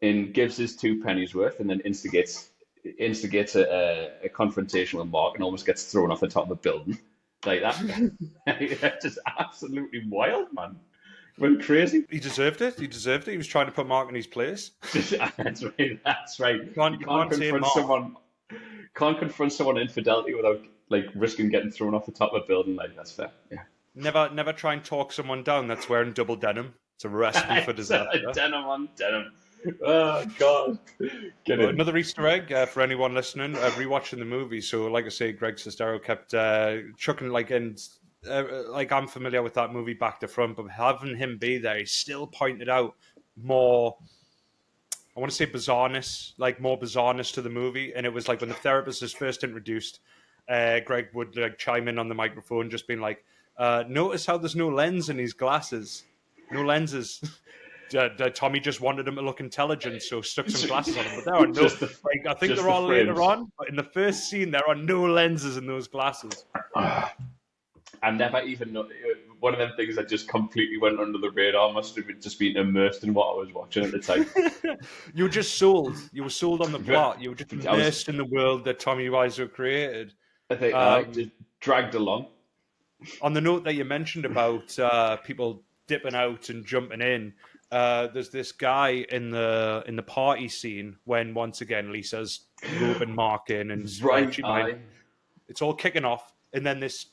and gives his two pennies worth, and then instigates a confrontation with Mark and almost gets thrown off the top of a building. Like that. That's just absolutely wild, man. Went crazy. He deserved it. He was trying to put Mark in his place. That's right. You Can't confront someone infidelity without like risking getting thrown off the top of a building. Like that's fair. Yeah. Never try and talk someone down that's wearing double denim. It's a recipe for disaster. Denim on denim. Oh God! Another Easter egg for anyone listening, rewatching the movie. So, like I say, Greg Sestero kept chucking like I'm familiar with that movie back to front, but having him be there, he still pointed out more. I want to say more bizarreness to the movie, and it was like when the therapist is first introduced, Greg would like chime in on the microphone, just being like, "Notice how there's no lens in his glasses, no lenses." Tommy just wanted him to look intelligent, so stuck some glasses on him. But there are no. I think they're all later on, but in the first scene, there are no lenses in those glasses. I never even know. One of them things that just completely went under the radar must have just been immersed in what I was watching at the time. You were just sold. You were sold on the plot. You were just immersed in the world that Tommy Wiseau created. I think I just dragged along. On the note that you mentioned about people dipping out and jumping in, there's this guy in the party scene when once again Lisa's roping Mark in and it's all kicking off, and then this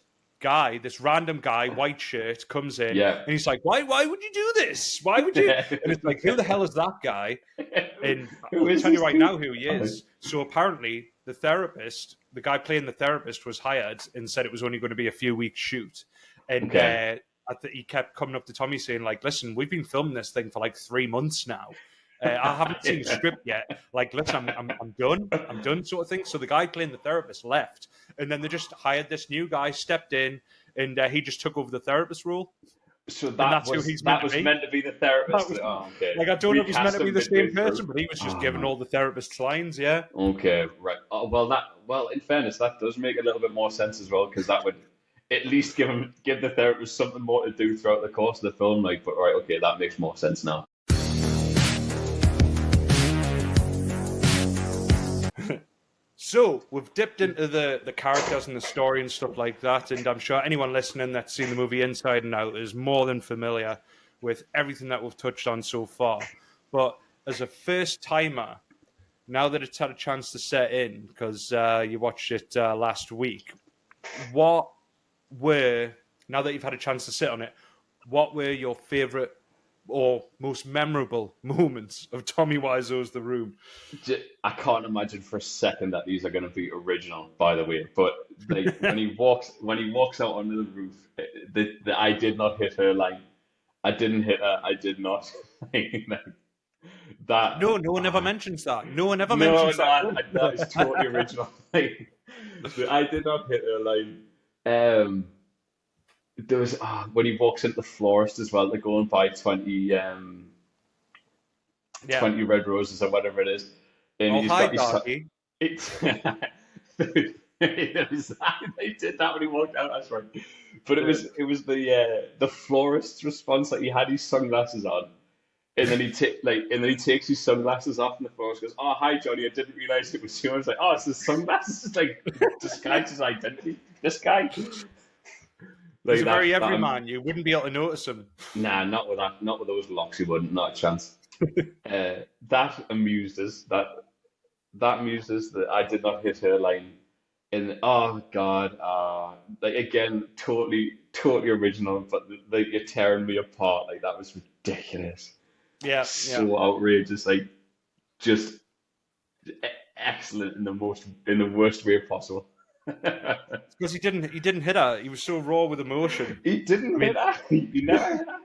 random guy, white shirt, comes in and he's like, why would you do this? Why would you? And it's like, who the hell is that guy? And I'll tell you right now who he is. So apparently the guy playing the therapist was hired and said it was only going to be a few weeks shoot. And he kept coming up to Tommy saying like, listen, we've been filming this thing for like 3 months now. I haven't seen the script yet. Like, listen, I'm done, sort of thing. So the guy playing the therapist left, and then they just hired this new guy, stepped in, and he just took over the therapist role. So that's who he's meant to be the therapist. Okay. Like, I don't know if he's meant to be the same person, but he was just giving all the therapist's lines. Yeah. Okay. Right. Well, in fairness, that does make a little bit more sense as well, because that would at least give the therapist something more to do throughout the course of the film. Like, but right, okay, that makes more sense now. So we've dipped into the characters and the story and stuff like that, and I'm sure anyone listening that's seen the movie inside and out is more than familiar with everything that we've touched on so far. But as a first timer, now that it's had a chance to set in, because you watched it last week, now that you've had a chance to sit on it, what were your favourite or most memorable moments of Tommy Wiseau's The Room? I can't imagine for a second that these are going to be original, by the way. But like, when he walks out onto the roof, the "I did not hit her" line. I didn't hit her. I did not. That. No one ever mentions that. No one ever mentions that. That is totally original. I did not hit her line. There was when he walks into the florist as well, they're going by 20 red roses or whatever it is. And Doggy. They did that when he walked out. That's right. But it was the florist's response. Like, he had his sunglasses on, and then he takes his sunglasses off, and the florist goes, "Oh, hi, Johnny. I didn't realize it was you." I was like, "Oh, it's the sunglasses." It's like, disguised his identity. This guy. Like, he's a very everyman. You wouldn't be able to notice him. Nah, not with that. Not with those locks. You wouldn't. Not a chance. That amused us. That amused us. That I did not hit her line. And oh god, like, again, totally original. But like, you're tearing me apart. Like, that was ridiculous. Yeah. So outrageous. Like, just excellent in the worst way possible. Because he didn't hit her. He was so raw with emotion. He didn't hit her. He never hit her.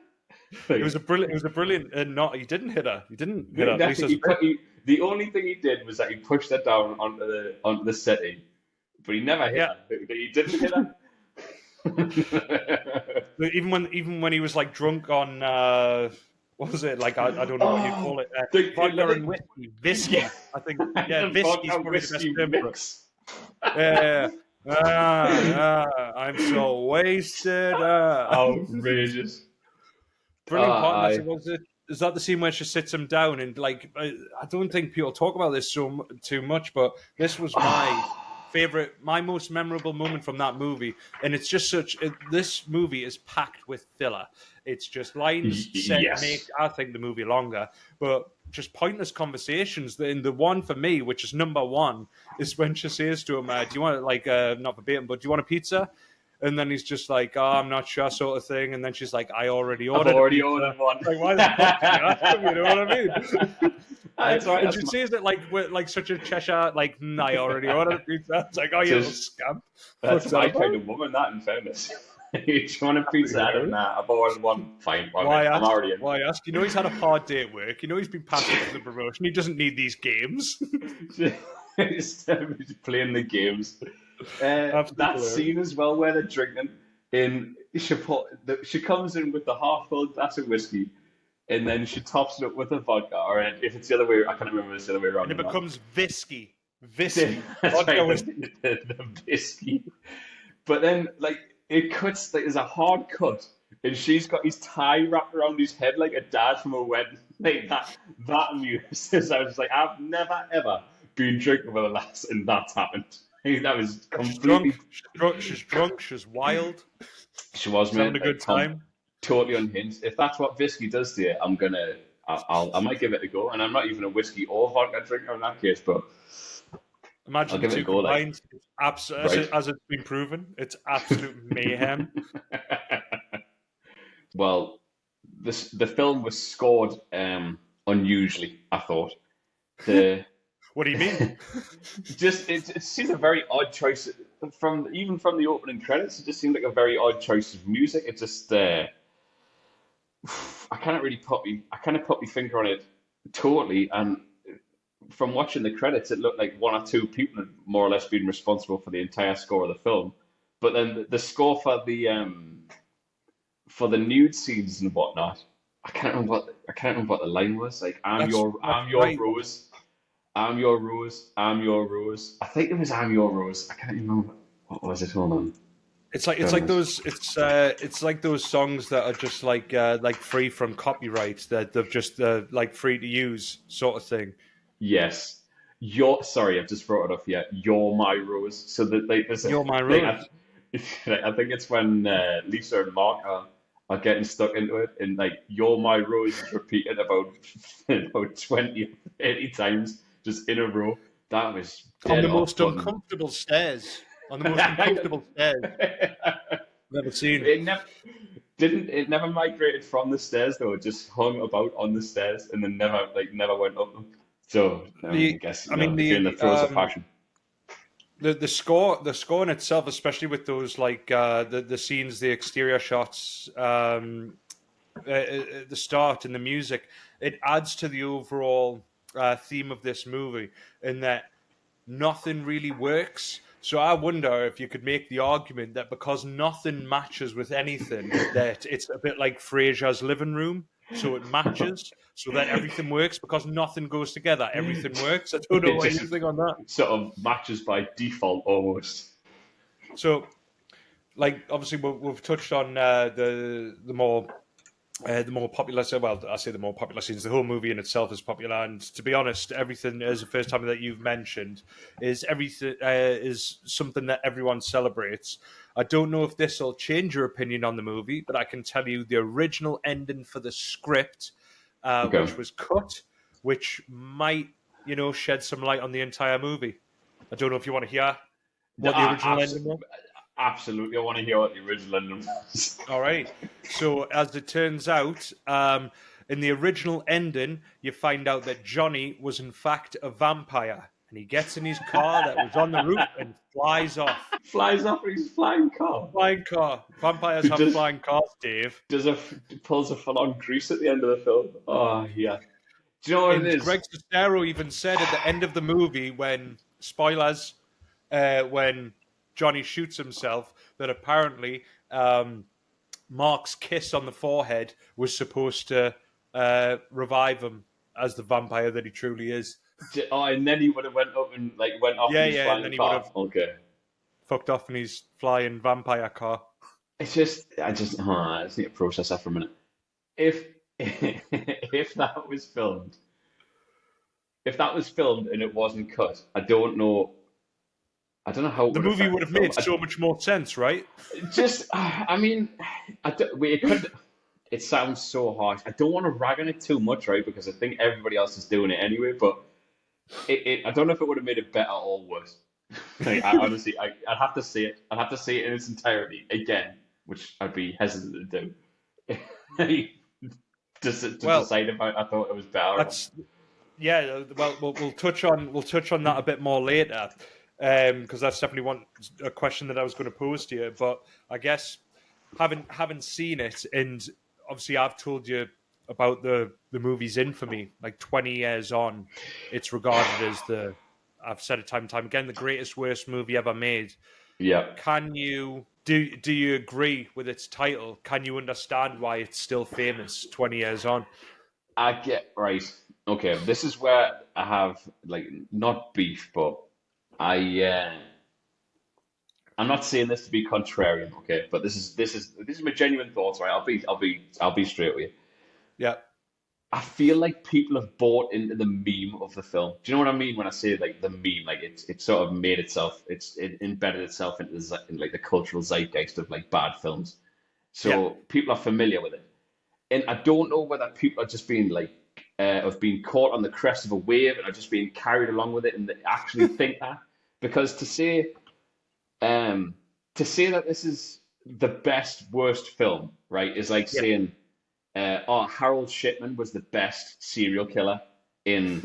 It was a brilliant. Not he didn't hit her. He didn't hit her. The only thing he did was that he pushed her down onto the setting, but he never hit her. He didn't hit her. even when he was like drunk on what was it, like I don't know what you call it, vodka and whiskey. Yeah. I think whiskey's probably the best term for it. I'm so wasted. Outrageous. Brilliant part. Is that the scene where she sits him down and like I don't think people talk about this too much, but this was my most memorable moment from that movie, and it's just this movie is packed with filler. It's just lines said make I think the movie longer, but just pointless conversations. And the one for me, which is number one, is when she says to him, "Do you want like not verbatim, but do you want a pizza?" And then he's just like, "Oh, I'm not sure," sort of thing. And then she's like, "I already ordered. I've already ordered one." Like, why the fuck did you ask him? You know what I mean? That's right. And she says it like such a Cheshire, like, I already ordered a pizza. It's like, oh, you little scamp. That's my kind of woman, that, in fairness. Do you want a pizza? I don't know. I've ordered one. Fine. I'm already in. Why ask? You know he's had a hard day at work. You know he's been passed for the promotion. He doesn't need these games. He's playing the games. That scene as well where they're drinking, she comes in with the half-filled glass of whiskey, and then she tops it up with a vodka, or if it's the other way, I can't remember if it's the other way around. And it becomes visky. Vodka whiskey. The visky. But then, like, it cuts, like, there's a hard cut, and she's got his tie wrapped around his head like a dad from a wedding. Like, that amused. I was like, I've never, ever been drinking with a lass, and that's happened. That was completely... She's drunk, she's wild. She was, man. Having a good time. Totally unhinged. If that's what whiskey does to you, I might give it a go. And I'm not even a whiskey or vodka drinker in that case, but imagine the two combined. As it's been proven, it's absolute mayhem. Well, the film was scored unusually, I thought. What do you mean? It seemed a very odd choice from the opening credits. It just seemed like a very odd choice of music. It just I can't put my finger on it totally. And from watching the credits, it looked like one or two people had more or less been responsible for the entire score of the film. But then the score for the nude scenes and whatnot, I can't remember what the line was. Like, I'm your rose. I'm your rose, I'm your rose. I think it was I'm your rose. I can't remember. What was it? Hold on. It's like those songs that are just like free from copyright, that they're just like free to use sort of thing. Yes. Sorry, I've just brought it up here. You're my rose. So that You're my rose. I think it's when Lisa and Mark are getting stuck into it, and like "You're my rose" is repeated about 20 or 30 times. Just in a row. That was on the most uncomfortable stairs. On the most uncomfortable stairs I've ever seen. It never migrated from the stairs though. It just hung about on the stairs and then never went up them. So I guess the throes of passion. The score in itself, especially with those like the scenes, the exterior shots, the start and the music, it adds to the overall theme of this movie, in that nothing really works. So I wonder if you could make the argument that because nothing matches with anything, that it's a bit like Frasier's living room. So it matches, so that everything works, because nothing goes together. Everything works. I don't know what you think on that. Sort of matches by default, almost. So, like, obviously, we've touched on the more popular. Well, I say the more popular scenes. The whole movie in itself is popular, and to be honest, everything is the first time that you've mentioned is something that everyone celebrates. I don't know if this will change your opinion on the movie, but I can tell you the original ending for the script, which was cut, which might shed some light on the entire movie. I don't know if you want to hear what the original ending was. Absolutely, I want to hear what the original ending was. All right. So, as it turns out, in the original ending, you find out that Johnny was in fact a vampire. and he gets in his car that was on the roof and flies off. Flies off in his flying car. Flying car. Vampires have flying cars, Dave. Pulls a full-on grease at the end of the film. Oh, yeah. Do you know what it is? Greg Sestero even said at the end of the movie when, spoilers, when Johnny shoots himself, that apparently Mark's kiss on the forehead was supposed to revive him as the vampire that he truly is. Oh, and then he would have went up and went off in his flying and then he car. would have fucked off in his flying vampire car. I just need to process that for a minute. If that was filmed, and it wasn't cut, I don't know how the movie would have made so much more sense, right? Just, I mean, it sounds so harsh. I don't want to rag on it too much, right? Because I think everybody else is doing it anyway. But I don't know if it would have made it better or worse. Honestly, I'd have to see it. I'd have to see it in its entirety again, which I'd be hesitant to do. Decide if I thought it was better. We'll touch on that a bit more later, because that's definitely a question that I was going to pose to you. But I guess having seen it, and obviously I've told you about the movie's infamy, 20 years on, it's regarded as I've said it time and time again, the greatest, worst movie ever made. Yeah. Do you agree with its title? Can you understand why it's still famous 20 years on? I get right. Okay, this is where I have not beef, but I'm not saying this to be contrarian, okay? But this is my genuine thoughts, right? I'll be straight with you. Yeah. I feel like people have bought into the meme of the film. Do you know what I mean when I say the meme? It sort of made itself, it embedded itself into the cultural zeitgeist of bad films. So people are familiar with it, and I don't know whether people are just being have been caught on the crest of a wave and are just being carried along with it, and they actually think that. Because to say that this is the best worst film, right, is like saying, Harold Shipman was the best serial killer in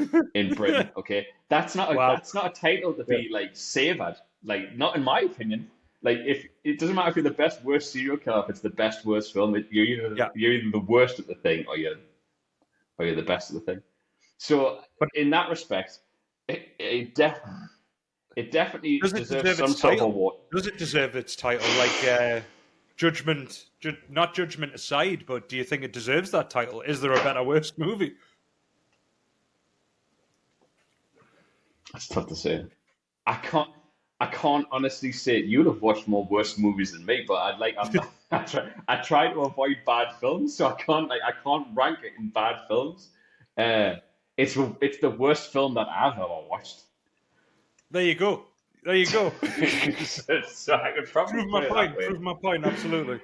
Britain. Okay, that's not a title to be savored. Not in my opinion. If it doesn't matter if you're the best worst serial killer, if it's the best worst film, you're either the worst at the thing or you're the best at the thing. So in that respect, it definitely deserves some sort of award. Does it deserve its title? Not judgment aside, but do you think it deserves that title? Is there a better worst movie? That's tough to say. I can't honestly say. You'd have watched more worst movies than me, but I try to avoid bad films, so I can't rank it in bad films. It's the worst film that I've ever watched. There you go. So I could probably prove my point. Absolutely.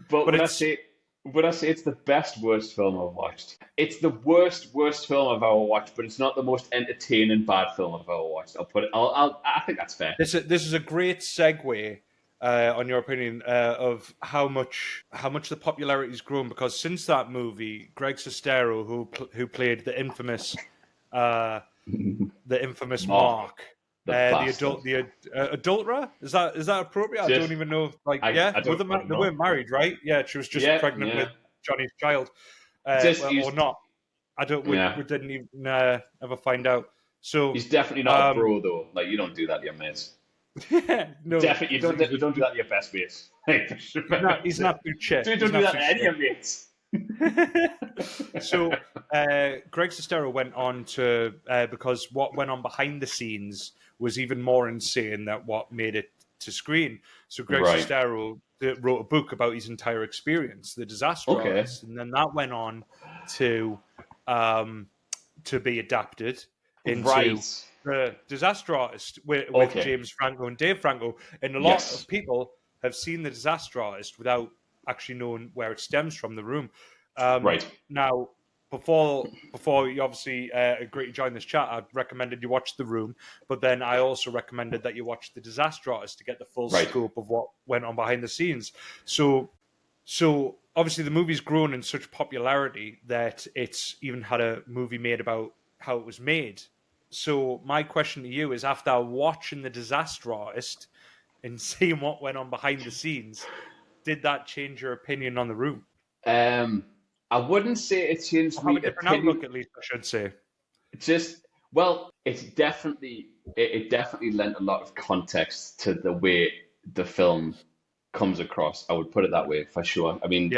But when I say it's the best worst film I've watched, it's the worst film I've ever watched, but it's not the most entertaining bad film I've ever watched. I think that's fair. This is a great segue on your opinion of how much the popularity's grown, because since that movie, Greg Sestero, who played the infamous Mark. The adulterer, is that appropriate? I don't even know. They weren't married, right? Yeah, she was just pregnant with Johnny's child, or not. I don't. We didn't even ever find out. So he's definitely not a bro, though. You don't do that to your mates. No, definitely, you don't do that to your best mates. He's not bullshit. Don't do that to any of your mates. So Greg Sestero went on to because what went on behind the scenes was even more insane than what made it to screen. So Greg Sestero wrote a book about his entire experience, The Disaster Artist, and then that went on to be adapted into The Disaster Artist with James Franco and Dave Franco. And a lot of people have seen The Disaster Artist without actually knowing where it stems from, The Room. Now, before you obviously agreed to join this chat, I recommended you watch The Room, but then I also recommended that you watch The Disaster Artist to get the full scope of what went on behind the scenes. So obviously the movie's grown in such popularity that it's even had a movie made about how it was made. So my question to you is, after watching The Disaster Artist and seeing what went on behind the scenes, did that change your opinion on The Room? I wouldn't say it changed Have me a different opinion. outlook, at least, I should say. It definitely lent a lot of context to the way the film comes across. I would put it that way for sure. I mean,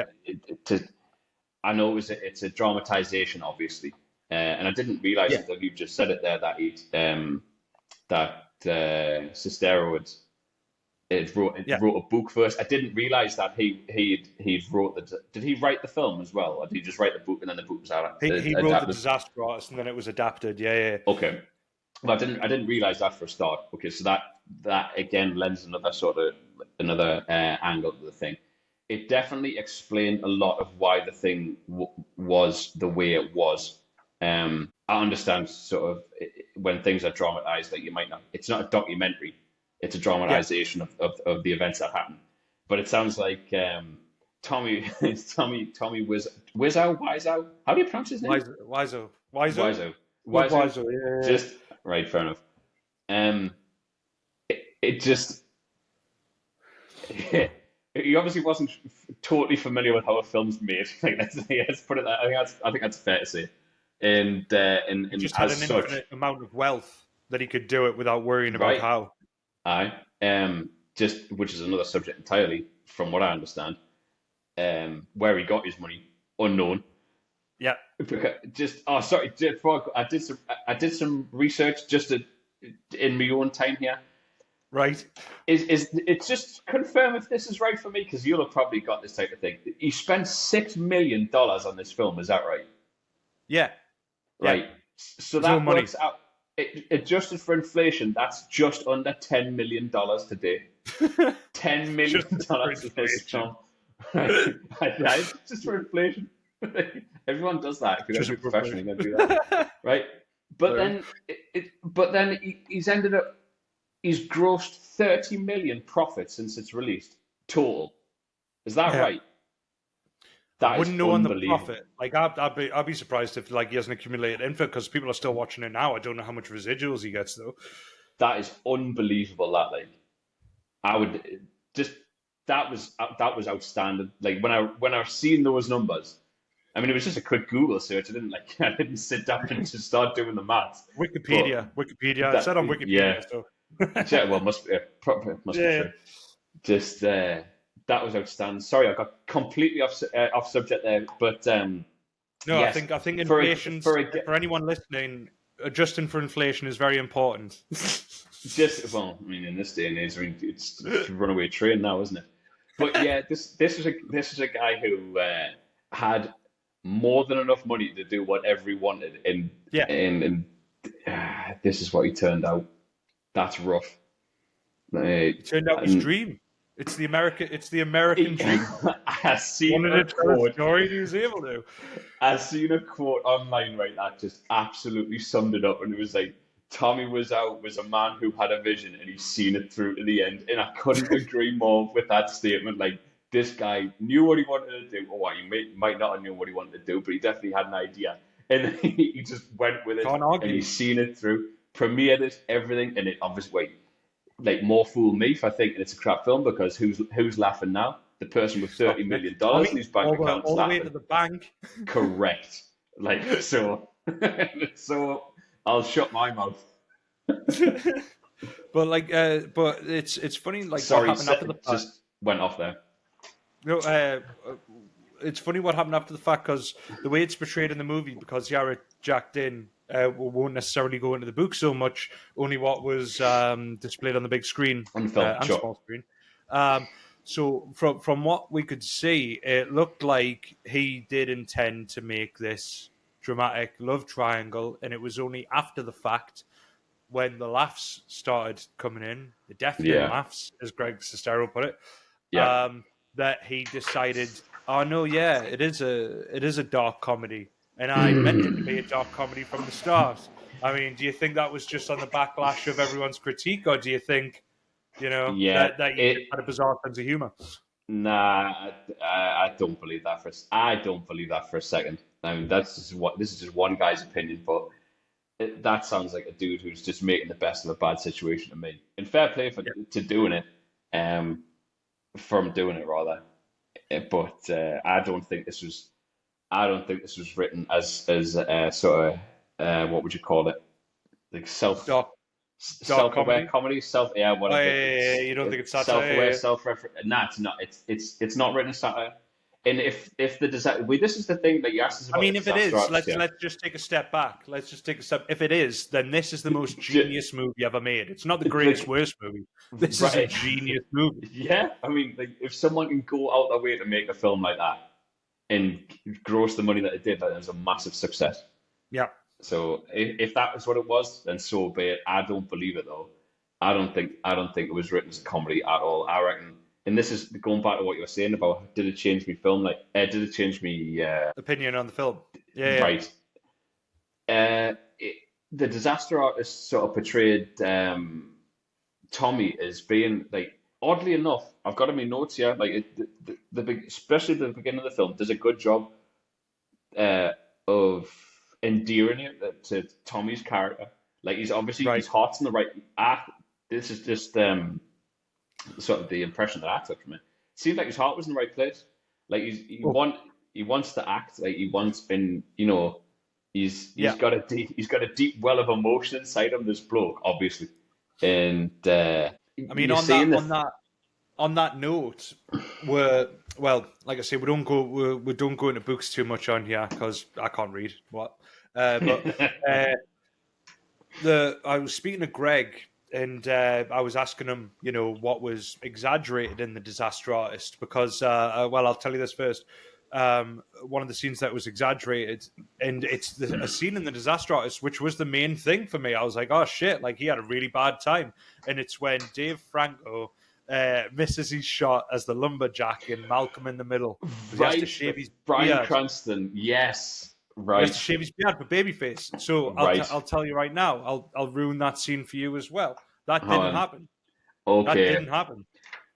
I know it's a dramatization, obviously, and I didn't realize that you just said it there that Sestero wrote a book first. I didn't realize that he wrote the. Did he write the film as well, or did he just write the book and then the book was out? He wrote The Disaster Artist and then it was adapted. Yeah. Okay. Well, I didn't realize that for a start. Okay, so that again lends another angle to the thing. It definitely explained a lot of why the thing was the way it was. I understand sort of when things are dramatized that you might not. It's not a documentary. It's a dramatization of the events that happen. But it sounds like Tommy Wiseau. How do you pronounce his name? Wiseau. Yeah. Just right, fair enough. It just he obviously wasn't totally familiar with how a film's made. Like, let's put it that. I think that's fair to say. And he just had an infinite amount of wealth that he could do it without worrying about how. Just which is another subject entirely, from what I understand. Where he got his money, unknown. Yeah. I did some research just in my own time here. Right. Is it's just confirm if this is right for me, because you'll have probably got this type of thing. He spent $6 million on this film. Is that right? Yeah. Right. So that works out. Adjusted for inflation, that's just under $10 million today. $10 million for this film. Right? Just for inflation. Everyone does that. If you're going to be professional, you're going to do that, right? But then he's ended up. He's grossed 30 million profit since it's released total. Is that right? I wouldn't know on the profit. Like I'd be surprised if like he hasn't accumulated info, because people are still watching it now. I don't know how much residuals he gets though. That is unbelievable. That was outstanding. Like when I was seeing those numbers, I mean, it was just a quick Google search. I didn't sit down and just start doing the maths. Wikipedia. I said on Wikipedia. Yeah. So. Yeah, well, must be true. Just that was outstanding. Sorry, I got completely off subject there, but no, yes, I think inflation for anyone listening, adjusting for inflation is very important. I mean, in this day and age, it's a runaway train now, isn't it? But yeah, this is a guy who had more than enough money to do whatever he wanted, and this is what he turned out. That's rough. It turned out his dream. It's the American dream. I seen a quote. Story he was able to. I seen a quote online, right, that just absolutely summed it up, and it was like, Tommy Wiseau was a man who had a vision and he's seen it through to the end. And I couldn't agree more with that statement. Like, this guy knew what he wanted to do. Oh, he might not have known what he wanted to do, but he definitely had an idea. And he just went with it, and he's seen it through. Premiered it, everything, and it obviously, like, more fool me if I think it's a crap film, because who's laughing now? The person with $30 million in his bank account all laughing. the way to the bank. Correct. Like, so I'll shut my mouth. But it's funny. Like, sorry, what happened after the fact. Just went off there. No, it's funny what happened after the fact, because the way it's portrayed in the movie, because Yara jacked in. Won't necessarily go into the book so much, only what was displayed on the big screen on film, and small screen. So from what we could see, it looked like he did intend to make this dramatic love triangle, and it was only after the fact, when the laughs started coming in, the deafening laughs, as Greg Sestero put it, that he decided, oh no, it is a dark comedy. And I meant it to be a dark comedy from the start. I mean, do you think that was just on the backlash of everyone's critique, or do you think, that you had a bizarre sense of humor? Nah, I don't believe that for a second. I mean, this is just one guy's opinion, but that sounds like a dude who's just making the best of a bad situation to me. And fair play to doing it, from doing it rather. But I don't think this was. I don't think this was written as sort of what would you call it? Like self-aware comedy, whatever. You don't think it's satire? Self-aware, self-referential. Nah, it's not. It's not written as satire. And if the design, this is the thing that you asked us about. I mean, if it is, let's just take a step back. Let's just take a step. If it is, then this is the most genius movie ever made. It's not the greatest worst movie. This is a genius movie. Yeah, I mean, like if someone can go out their way to make a film like that and gross the money that it did, that was a massive success. Yeah. So if that was what it was, then so be it. I don't believe it though. I don't think it was written as a comedy at all. I reckon. And this is going back to what you were saying about did it change me film? Like, did it change me opinion on the film? Yeah, right. The disaster artist sort of portrayed Tommy as being like, oddly enough, I've got in my notes here, like especially the beginning of the film, does a good job of endearing it to Tommy's character. Like he's obviously his heart's in the right. This is just sort of the impression that I took from it. Seemed like his heart was in the right place. Like he wants to act. Like he wants, and he's got a deep well of emotion inside him. This bloke, obviously, and I mean on that note, like I say, we don't go into books too much on here because I can't read. But I was speaking to Greg. And I was asking him, what was exaggerated in The Disaster Artist, because, I'll tell you this first. One of the scenes that was exaggerated, and it's a scene in The Disaster Artist, which was the main thing for me. I was like, oh, shit, like he had a really bad time. And it's when Dave Franco misses his shot as the lumberjack in Malcolm in the Middle. Right, he has to shave his Bryan Cranston, yes. Right. He has to shave his beard for babyface. So I'll tell you right now, I'll ruin that scene for you as well. That didn't happen. Okay. That didn't hapen.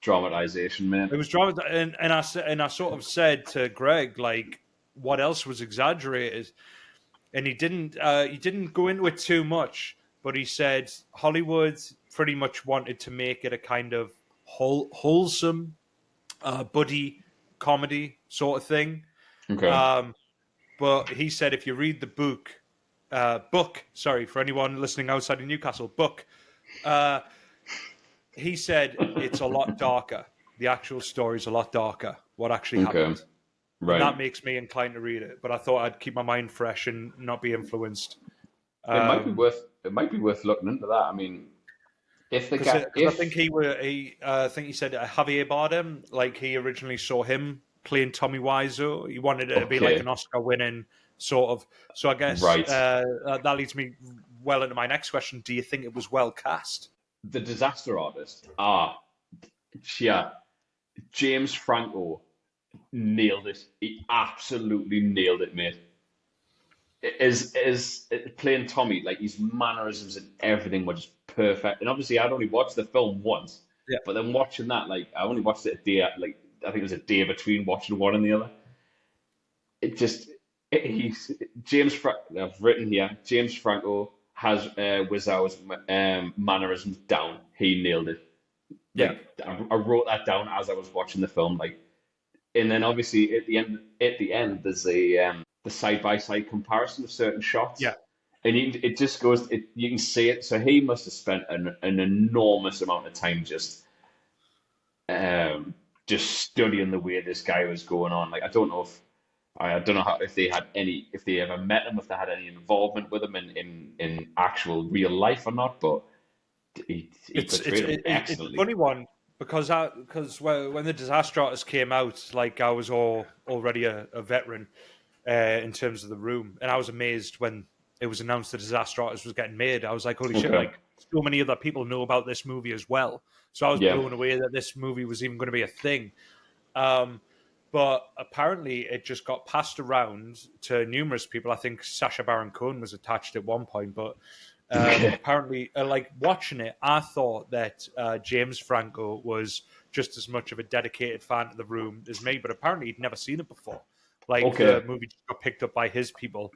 Dramatization, man. It was drama, and I sort of said to Greg, like, what else was exaggerated? And he didn't go into it too much, but he said Hollywood pretty much wanted to make it a kind of wholesome buddy comedy sort of thing. Okay. But he said if you read the book, for anyone listening outside of Newcastle, he said it's a lot darker. The actual story's a lot darker. What actually happened. Right. And that makes me inclined to read it. But I thought I'd keep my mind fresh and not be influenced. It might be worth looking into that. I mean, I think he said Javier Bardem, like he originally saw him playing Tommy Wiseau. He wanted it to be like an Oscar-winning sort of. So I guess that leads me well into my next question. Do you think it was well cast? The Disaster Artist. James Franco nailed it. He absolutely nailed it, mate. Is playing Tommy, like his mannerisms and everything were just perfect. And obviously, I'd only watched the film once, but then watching that, like I only watched it a day. Like I think it was a day between watching one and the other. I've written here. James Franco has Wiseau's mannerisms down. He nailed it. Yeah, I wrote that down as I was watching the film. Like, and then obviously at the end, there's the side-by-side comparison of certain shots. Yeah. And it just goes, you can see it. So he must have spent an enormous amount of time just studying the way this guy was going on. Like, I don't know if they ever met him, if they had any involvement with him in actual real life or not, but he portrayed him excellently. It's a funny one because when The Disaster Artist came out, like I was already a veteran in terms of The Room, and I was amazed when it was announced The Disaster Artist was getting made. I was like, holy shit, like so many other people know about this movie as well. So I was blown away that this movie was even going to be a thing. But apparently it just got passed around to numerous people. I think Sacha Baron Cohen was attached at one point, but apparently, like watching it, I thought that James Franco was just as much of a dedicated fan of The Room as me, but apparently he'd never seen it before. Like the movie just got picked up by his people.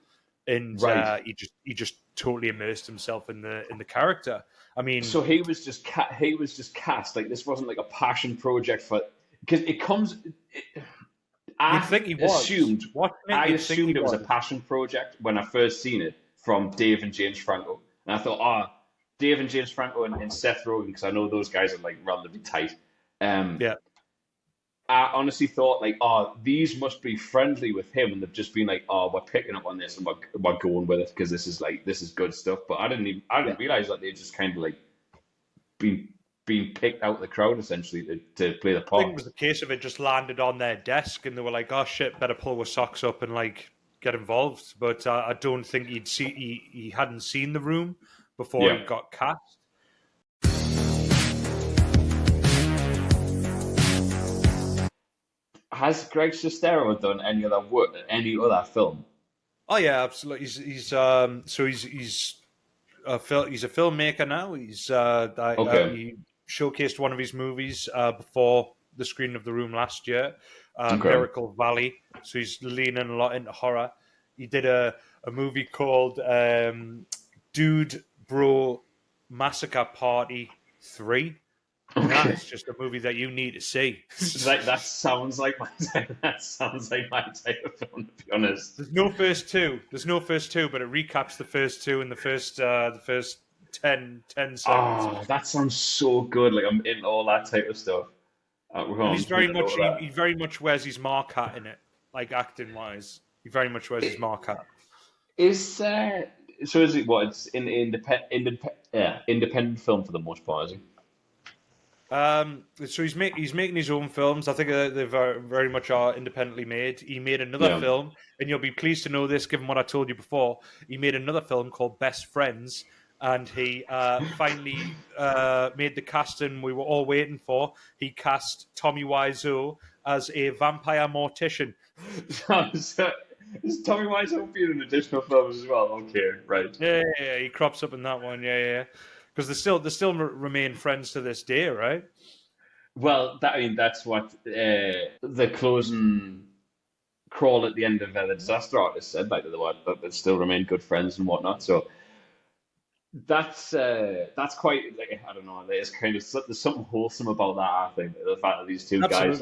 and Right. he just totally immersed himself in the character. I mean, So he was just cast. Like this wasn't like a passion project for, because it comes. you'd I think he was assumed watching it. I You'd think he assumed it was a was. passion project when I first seen it from Dave and James Franco, and I thought, Dave and James Franco and Seth Rogen, because I know those guys are like relatively tight. Yeah. I honestly thought like, these must be friendly with him, and they've just been like, we're picking up on this and we're going with it because this is good stuff. But I didn't realize that they just kind of like been picked out of the crowd essentially to play the I think it part. was the case of it just landed on their desk and they were like, "Oh shit, better pull our socks up and like get involved." But I don't think he hadn't seen the room before Yeah. he got cast. Has Greg Sestero done any other work, any other film? Oh yeah, absolutely. He's he's a filmmaker now. Okay. He showcased one of his movies before the screening of The Room last year, Okay. Miracle Valley. So he's leaning a lot into horror. He did a movie called Dude Bro Massacre Party 3. And that is just a movie that you need to see. That sounds like my type of film, to be honest. There's no first two, but it recaps the first two in the first 10 seconds. Oh, that sounds so good. Like I'm into all that type of stuff. He's very much he very much wears his mark hat in it, like acting wise. He very much wears his mark hat. Is so is it what it's in independent film for the most part, is it? So he's making his own films. I think they very much are independently made. He made another film, and you'll be pleased to know this, given what I told you before. He made another film called Best Friends, and he finally made the casting we were all waiting for. He cast Tommy Wiseau as a vampire mortician. Is Tommy Wiseau being in additional films as well? Okay, right. Yeah, he crops up in that one. Yeah. Because they still remain friends to this day, right? Well, that's what the closing crawl at the end of the Disaster Artist said, like that they still remain good friends and whatnot. So that's quite, like, I don't know. There's there's something wholesome about that. I think the fact that these two guys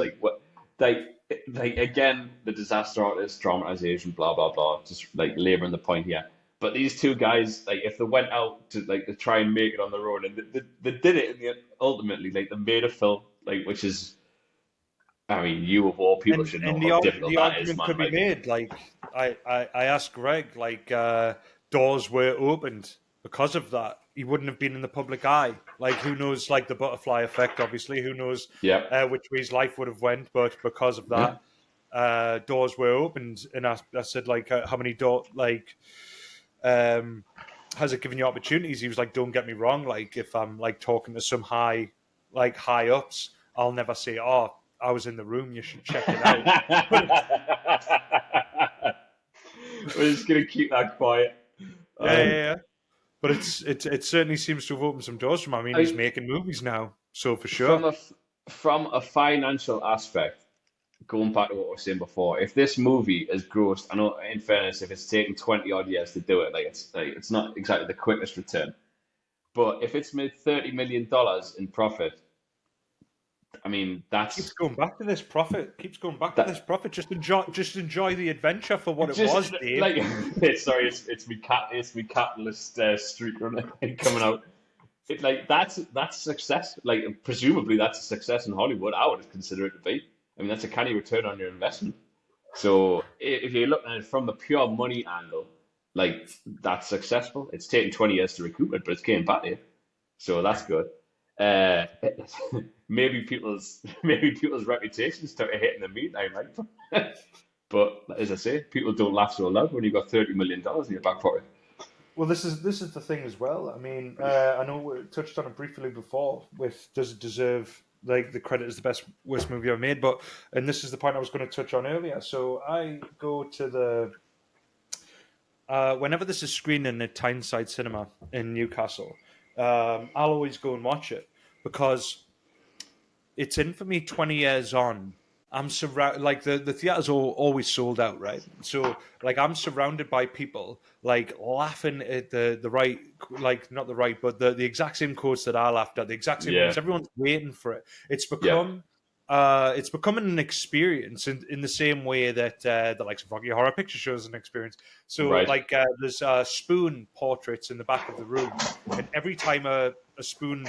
again, the Disaster Artist dramatization, blah blah blah, just like laboring the point here. But these two guys, like, if they went out to try and make it on their own, and they did it, and ultimately, like, they made a film, like, which is, I mean, you of all people should know how difficult that is, man. The argument could be made. Like, I asked Greg, like, doors were opened because of that. He wouldn't have been in the public eye. Like, who knows? Like the butterfly effect, obviously. Who knows? Which way his life would have went, but because of that, doors were opened. And I said, like, how many doors, like. Has it given you opportunities? He was like, don't get me wrong, like if I'm like talking to some high ups, I'll never say, oh, I was in the room, you should check it out. We're just gonna keep that quiet. Yeah. But it certainly seems to have opened some doors for him. I mean, he's making movies now, so for sure. From a financial aspect, going back to what we were saying before, if this movie is grossed, I know in fairness, if it's taken 20 odd years to do it, it's not exactly the quickest return. But if it's made $30 million in profit, I mean, that's keeps going back to this profit. Just enjoy the adventure for what it was, Dave. Like, sorry, it's me capitalist street runner coming out. That's success. Like, presumably that's a success in Hollywood. I would consider it to be. I mean, that's a canny return on your investment. So if you're looking at it from the pure money angle, like, that's successful. It's taken 20 years to recoup it, but it's came back here. So that's good. Maybe people's reputations started hitting the meantime, right? But as I say, people don't laugh so loud when you've got $30 million in your back pocket. Well, this is the thing as well. I mean, I know we touched on it briefly before with does it deserve like the credit as the worst movie ever made, and this is the point I was going to touch on earlier. So I go to the whenever this is screening at Tyneside Cinema in Newcastle, I'll always go and watch it because it's in for me 20 years on I'm surrounded, like the theaters are always sold out, right? So like I'm surrounded by people like laughing at the right, like not the right, but the exact same quotes that I laughed at, the exact same Yeah, moments. Everyone's waiting for it. yeah, It's becoming an experience in the same way that the likes of Rocky Horror Picture Show is an experience. So right. like there's spoon portraits in the back of the room, and every time a spoon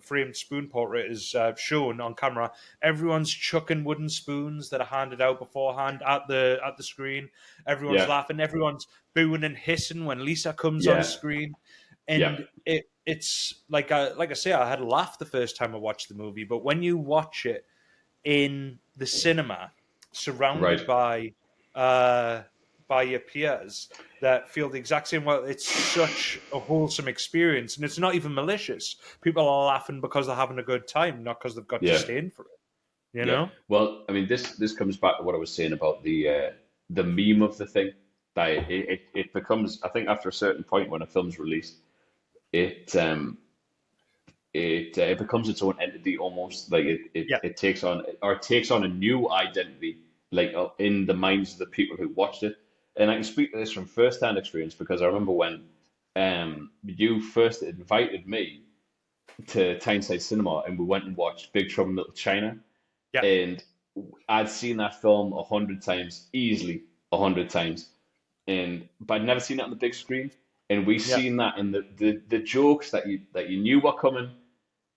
framed spoon portrait is shown on camera, everyone's chucking wooden spoons that are handed out beforehand at the screen. Everyone's Yeah, laughing. Everyone's booing and hissing when Lisa comes on yeah, screen, yeah, and it's like I say, I had a laugh the first time I watched the movie, but when you watch it in the cinema, surrounded right. by your peers that feel the exact same way. It's such a wholesome experience, and it's not even malicious. People are laughing because they're having a good time, not because they've got to Yeah, stay in for it. You yeah. know? Well, I mean, this comes back to what I was saying about the meme of the thing. That it becomes, I think, after a certain point when a film's released, it it becomes its own entity almost. Like Yeah, it takes on, or it takes on a new identity, like in the minds of the people who watched it. And I can speak to this from first-hand experience because I remember when you first invited me to Tyneside Cinema and we went and watched Big Trouble in Little China, yeah, and I'd seen that film 100 times, easily 100 times, and but I'd never seen it on the big screen. And we yeah, seen that, and the jokes that you knew were coming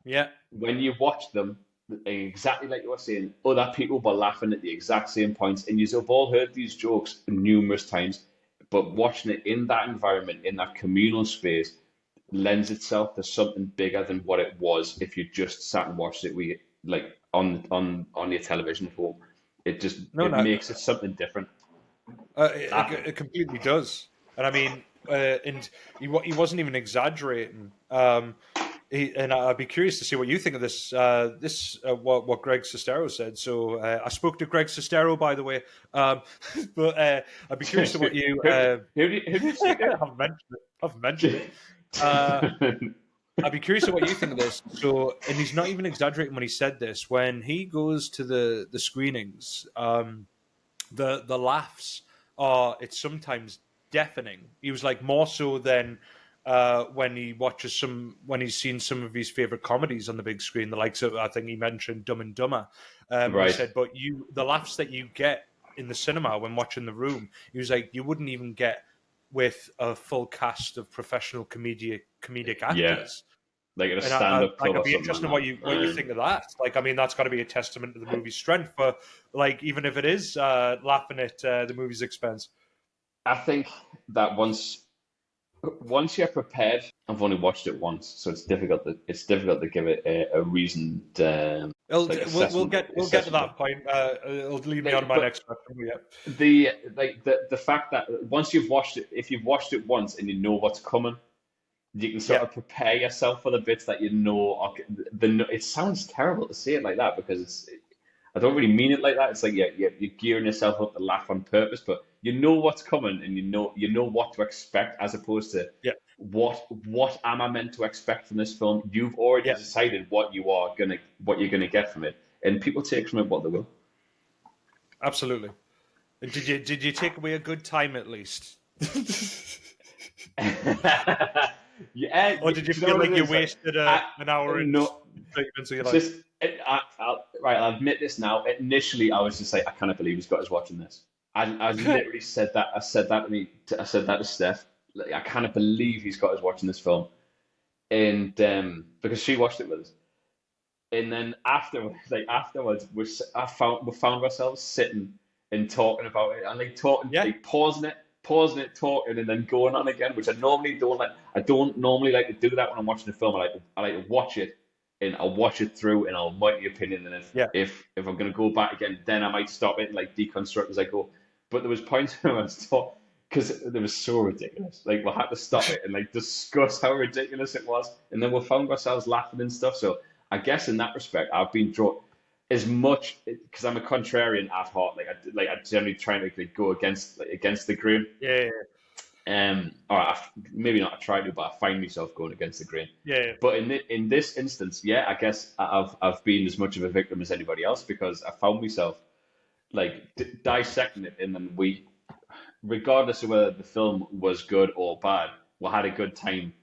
yeah. when you watched them, exactly like you were saying, other people were laughing at the exact same points, and you've all heard these jokes numerous times. But watching it in that environment, in that communal space, lends itself to something bigger than what it was if you just sat and watched it like on your television at home. No, It no. makes it something different. It completely does. And I mean, and he wasn't even exaggerating. And I'd be curious to see what you think of this. What Greg Sestero said. So I spoke to Greg Sestero, by the way. But I'd be curious to what you. Who do you speak to? I've mentioned it. I'd be curious to what you think of this. So, and he's not even exaggerating when he said this. When he goes to the screenings, the laughs are, it's sometimes deafening. He was like, more so than when he's seen some of his favorite comedies on the big screen, the likes of, I think he mentioned Dumb and Dumber. He Right. said, but the laughs that you get in the cinema when watching The Room, he was like, you wouldn't even get with a full cast of professional comedic actors. Yeah. Like at a And stand-up club I'd or be something interested in like what you think of that. Like, I mean, that's got to be a testament to the movie's strength. For like, even if it is laughing at the movie's expense. I think that once you're prepared, I've only watched it once, so it's difficult to give it a reasoned We'll assessment. get to that point. It'll lead me on to my next question. Yeah. The fact that once you've watched it, if you've watched it once and you know what's coming, you can sort of prepare yourself for the bits that you know. It sounds terrible to say it like that because I don't really mean it like that. It's like you're gearing yourself up to laugh on purpose, but you know what's coming and you know what to expect, as opposed to what am I meant to expect from this film? You've already decided what you're gonna get from it, and people take from it what they will. Absolutely. And did you take away a good time at least? Yeah. Or did you feel like you wasted an hour and 30 minutes of your life? I'll admit this now. Initially, I was just like, I cannot believe he's got us watching this. I literally said that. I said that to Steph. Like, I cannot believe he's got us watching this film, and because she watched it with us. And then afterwards, we found ourselves sitting and talking about it, and like pausing it, talking, and then going on again, which I normally don't like. I don't normally like to do that when I'm watching a film. I like to watch it, and I'll watch it through, and I'll write the opinion. And if I'm going to go back again, then I might stop it and like deconstruct as I go. But there was points where I was talking, because it was so ridiculous. Like, we had to stop it and like discuss how ridiculous it was, and then we found ourselves laughing and stuff. So I guess in that respect, I've been drawn as much because I'm a contrarian at heart. I generally try to go against the grain. Yeah. or maybe not I try to, but I find myself going against the grain. Yeah. But in this instance, yeah, I guess I've been as much of a victim as anybody else, because I found myself like dissecting it, and then regardless of whether the film was good or bad, we had a good time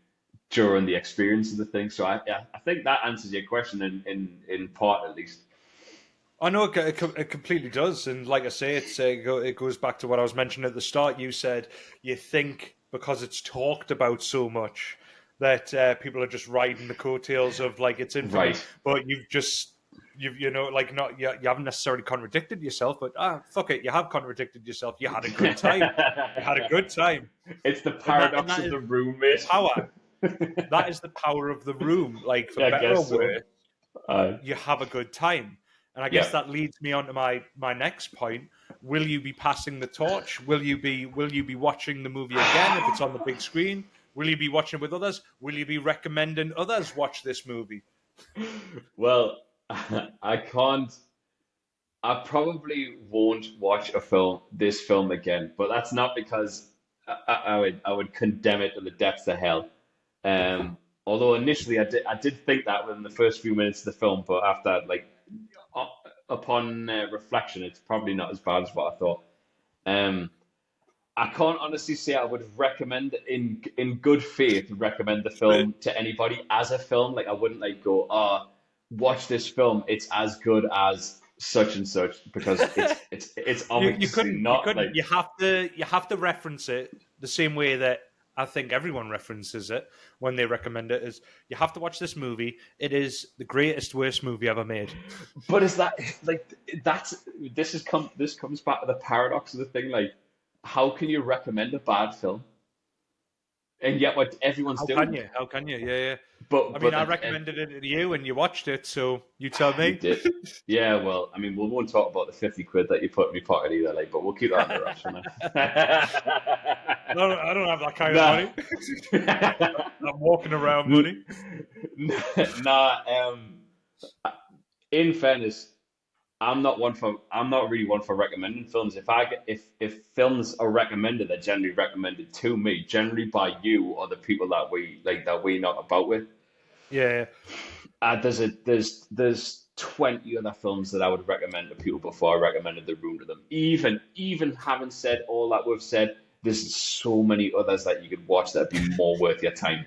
during the experience of the thing. So I think that answers your question in part, at least. I know it completely does, and like I say, it goes back to what I was mentioning at the start. You said you think because it's talked about so much that people are just riding the coattails of like its infamy, Right. but you know, like not you haven't necessarily contradicted yourself, but fuck it, you have contradicted yourself. You had a good time. You had a good time. It's the paradox of the room, mate. Power. That is the power of the room. Like for better or worse, you have a good time. And I guess that leads me on to my next point. Will you be passing the torch? Will you be watching the movie again if it's on the big screen? Will you be watching it with others? Will you be recommending others watch this movie? Well, I can't. I probably won't watch this film again, but that's not because I would condemn it to the depths of hell. Although initially I did think that within the first few minutes of the film, but after upon reflection, it's probably not as bad as what I thought. I can't honestly say I would recommend in good faith recommend the film to anybody as a film. Like I wouldn't like go, watch this film. It's as good as such and such, because it's obviously not. You have to reference it the same way that I think everyone references it when they recommend it. Is you have to watch this movie. It is the greatest, worst movie ever made. But is that like this comes back to the paradox of the thing? Like, how can you recommend a bad film? And yet, what everyone's doing? How can you? Yeah. But I recommended it to you and you watched it, so you tell me. You did. Yeah, well, I mean, we won't talk about the 50 quid that you put in my pocket either, like, but we'll keep that in the rush. I don't have that kind of money. I'm walking around money. In fairness, I'm not really one for recommending films. If films are recommended, they're generally recommended to me, generally by you or the people that we know about with. Yeah. There's 20 other films that I would recommend to people before I recommended The Room to them. Even having said all that we've said, there's so many others that you could watch that'd be more worth your time.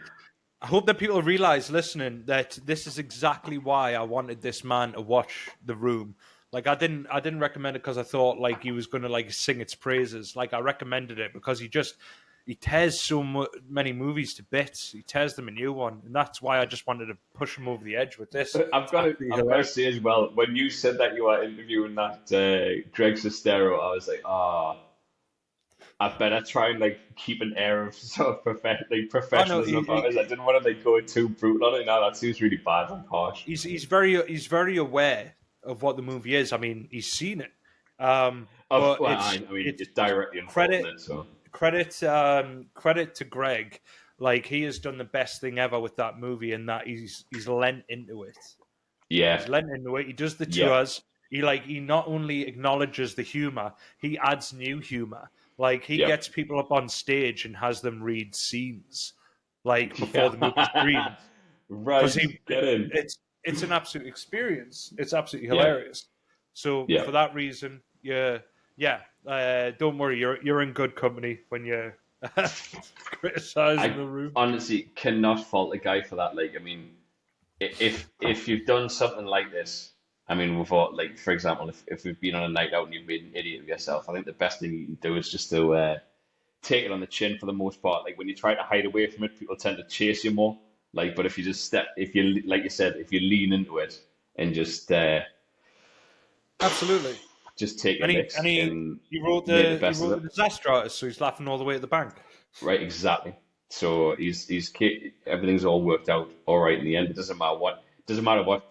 I hope that people realize listening that this is exactly why I wanted this man to watch The Room. Like I didn't recommend it because I thought like he was going to like sing its praises. Like I recommended it because he tears so many movies to bits. He tears them a new one, and that's why I just wanted to push him over the edge with this. I've got to say as well, when you said that you were interviewing that Greg Sestero, I was like, I better try and like keep an air of sort of professionalism about it. I didn't want to like go too brutal on it. No, that seems really bad and harsh. He's very aware of what the movie is. I mean, he's seen it. It's directly involved in it. So credit to Greg. Like he has done the best thing ever with that movie, in that he's lent into it. Yeah, he's lent into it. He does the tours. He not only acknowledges the humor, he adds new humor. Like he gets people up on stage and has them read scenes, like before the movie screens. Right. It's an absolute experience. It's absolutely hilarious. So for that reason, don't worry, you're in good company when you're criticizing The Room. Honestly, cannot fault a guy for that. Like, I mean, if you've done something like this, I mean, without, like, for example, if we've been on a night out and you've made an idiot of yourself, I think the best thing you can do is just to take it on the chin for the most part. Like, when you try to hide away from it, people tend to chase you more. Like, but if you just like you said, if you lean into it and just absolutely just take it. He wrote the disaster artist, so he's laughing all the way at the bank. Right, exactly. So he's everything's all worked out all right in the end. It doesn't matter what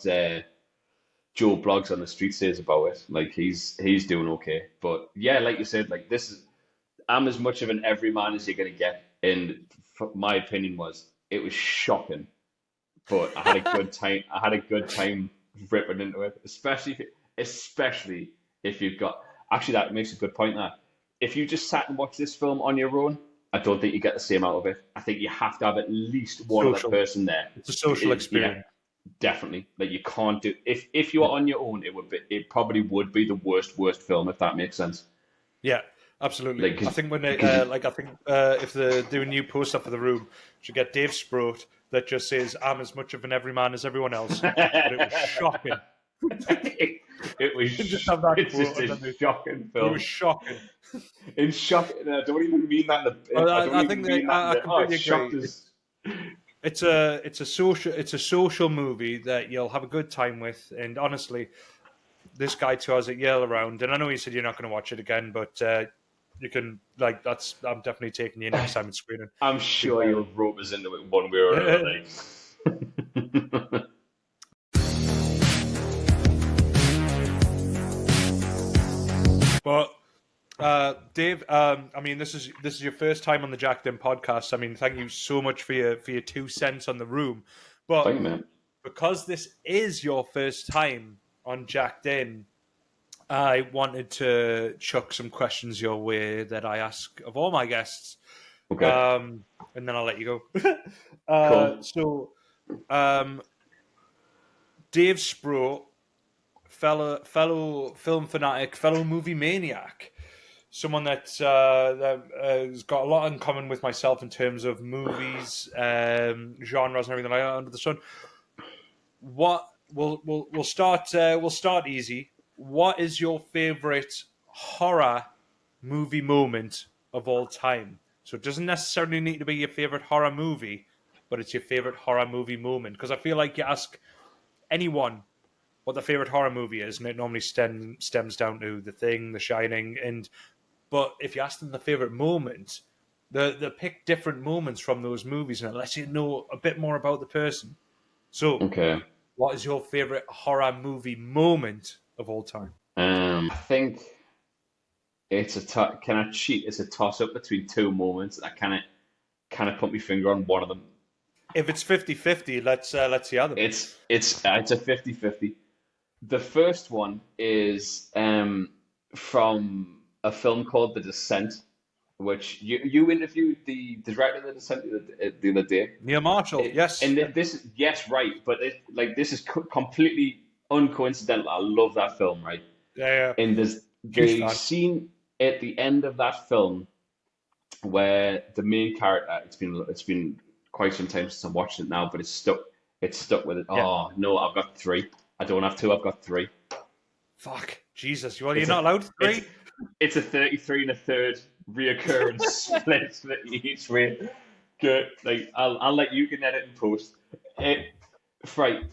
Joe Blogs on the street says about it. Like he's doing okay. But yeah, like you said, like I'm as much of an everyman as you're gonna get. And my opinion it was shocking, but I had a good time. I had a good time ripping into it, especially if you've got. Actually, that makes a good point. That if you just sat and watched this film on your own, I don't think you get the same out of it. I think you have to have at least one other person there. It's a social experience. Yeah, definitely. Like you can't do if you are on your own, it probably would be the worst film, if that makes sense. Yeah, absolutely. Like, I think when if they do a new poster for the room, should get Dave Sproat that just says, "I'm as much of an everyman as everyone else." But it was shocking. It was just a shocking film. It was shocking. It's shocking. I don't even mean that. I completely agree. It's a social movie that you'll have a good time with, and honestly, this guy tours it year round. And I know you said you're not going to watch it again, but you can I'm definitely taking you next time it's screening. I'm sure you'll rope us into it one way or another. But Dave, I mean, this is your first time on the Jacked In podcast. I mean, thank you so much for your 2 cents on the room. But thank you, man. Because this is your first time on Jacked In, I wanted to chuck some questions your way that I ask of all my guests. Okay. And then I'll let you go. Cool. So, Dave Sproat, fellow film fanatic, fellow movie maniac, someone that has got a lot in common with myself in terms of movies, genres, and everything like that under the sun. What we'll start easy. What is your favorite horror movie moment of all time? So it doesn't necessarily need to be your favorite horror movie, but it's your favorite horror movie moment. Because I feel like you ask anyone what their favorite horror movie is, and it normally stems down to The Thing, The Shining, but if you ask them the favorite moment, they pick different moments from those movies, and it lets you know a bit more about the person. So, okay, what is your favorite horror movie moment of all time? I think it's can I cheat? It's a toss up between 2 moments. I kind of put my finger on one of them. If it's 50-50, let's see how them. It's a 50-50. The first one is from a film called The Descent, which you interviewed the director of The Descent the other day. Neil Marshall, yes. And yes, right. But this is completely uncoincidental. I love that film, right? Yeah. And there's the scene at the end of that film where the main character, it's been quite some time since I watched it now, but it's stuck with it. Yeah. Oh no, I've got 3. I don't have 2, I've got 3. Fuck, Jesus! Well, you're not allowed 3. It's a 33 1/3 reoccurring split each way. Good. Like I'll let you get edit and post. Right.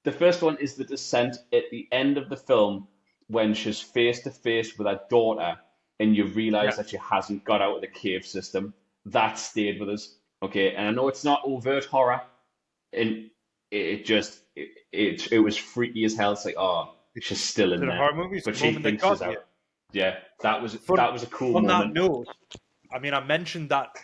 The first one is The Descent at the end of the film when she's face to face with her daughter, and you realise that she hasn't got out of the cave system. That stayed with us. Okay, and I know it's not overt horror, and it was freaky as hell. It's like, oh, she's still in there, horror movies, but she thinks she's out. Yeah, that was a cool moment. On that note, I mean, I mentioned that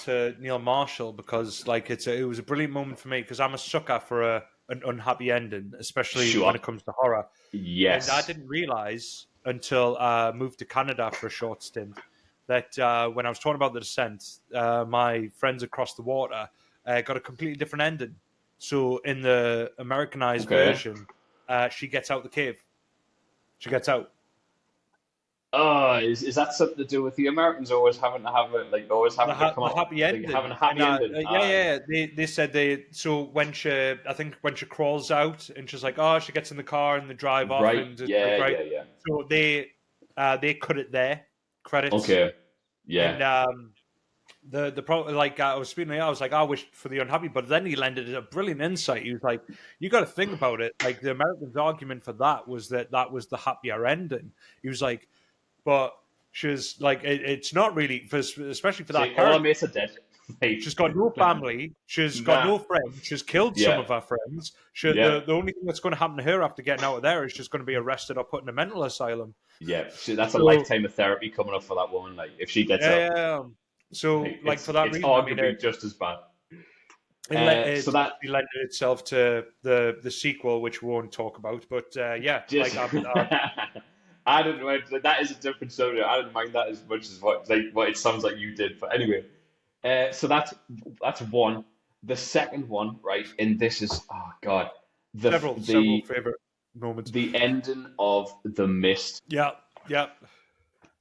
to Neil Marshall because it was a brilliant moment for me because I'm a sucker for an unhappy ending, especially when it comes to horror. Yes, and I didn't realise until I moved to Canada for a short stint that when I was talking about The Descent, my friends across the water got a completely different ending. So in the Americanized version, she gets out the cave. She gets out. Oh, is that something to do with the Americans always having to have it, like always having to come up, happy ending? Having a happy ending. Yeah. They said so when she crawls out and she's like, oh, she gets in the car and they drive off. Right. And Yeah. So they cut it there. Credits. Okay. Yeah. And the problem, like I was speaking, I was like, I wish for the unhappy, but then he lended a brilliant insight. He was like, you got to think about it. Like the Americans' argument for that was that was the happier ending. He was like, but she's like, it's not really, especially for that character. All her mates are dead. She's got no family. She's got no friends. She's killed some of her friends. The only thing that's going to happen to her after getting out of there is she's going to be arrested or put in a mental asylum. Yeah, that's a lifetime of therapy coming up for that woman. Like if she gets out. Yeah. So, for that reason, arguably just as bad. It lended itself to the sequel, which we won't talk about. But I didn't mind. That is a different story. I didn't mind that as much as what it sounds like you did. But anyway, so that's one. The second one, right? And this is god, several favorite moments. The ending of The Mist. Yeah.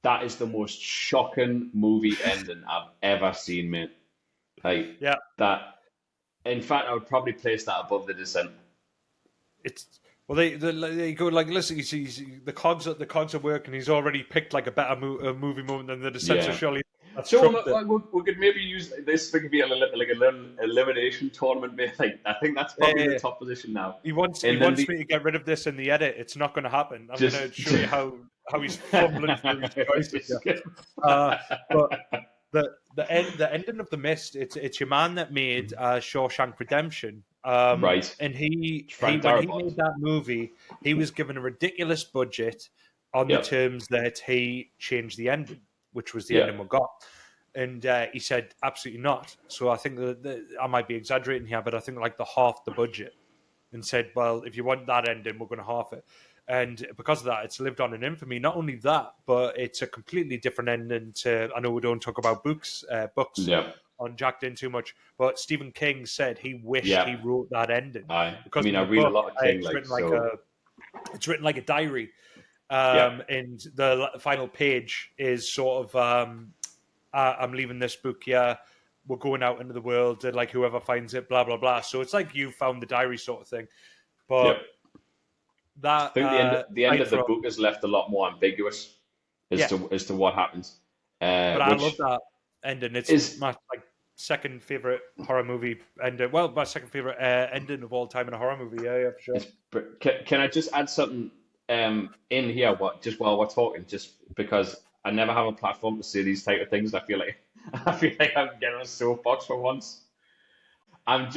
That is the most shocking movie ending I've ever seen, mate. Like, that. In fact, I would probably place that above The Descent. It's they go like, listen, you see the cogs are working. He's already picked like a better movie moment than The Descent. So surely. So we could maybe use this to be like an elimination tournament, mate. Like, I think that's probably the top position now. He wants me to get rid of this in the edit. It's not going to happen. I'm going to show you how he's fumbling through his choices. But the ending of The Mist, it's your man that made Shawshank Redemption. Right. And when he made that movie, he was given a ridiculous budget on the terms that he changed the ending, which was the ending we got. And he said, absolutely not. So I think that I might be exaggerating here, but I think like half the budget, and said, well, if you want that ending, we're going to half it. And because of that, it's lived on in infamy. Not only that, but it's a completely different ending to, I know we don't talk about books on Jacked In too much, but Stephen King said he wished he wrote that ending. I read a lot of King. It's written like a diary. And the final page is sort of, I'm leaving this book here, we're going out into the world, and like whoever finds it, blah, blah, blah. So it's like you found the diary sort of thing. But that... I think the end of the book is left a lot more ambiguous as to what happens. But I love that ending. It's my second favourite horror movie ending. Well, my second favourite ending of all time in a horror movie. Yeah, for sure. Can I just add something in here just while we're talking, just because I never have a platform to say these type of things. I feel like I'm getting a soapbox for once. I'm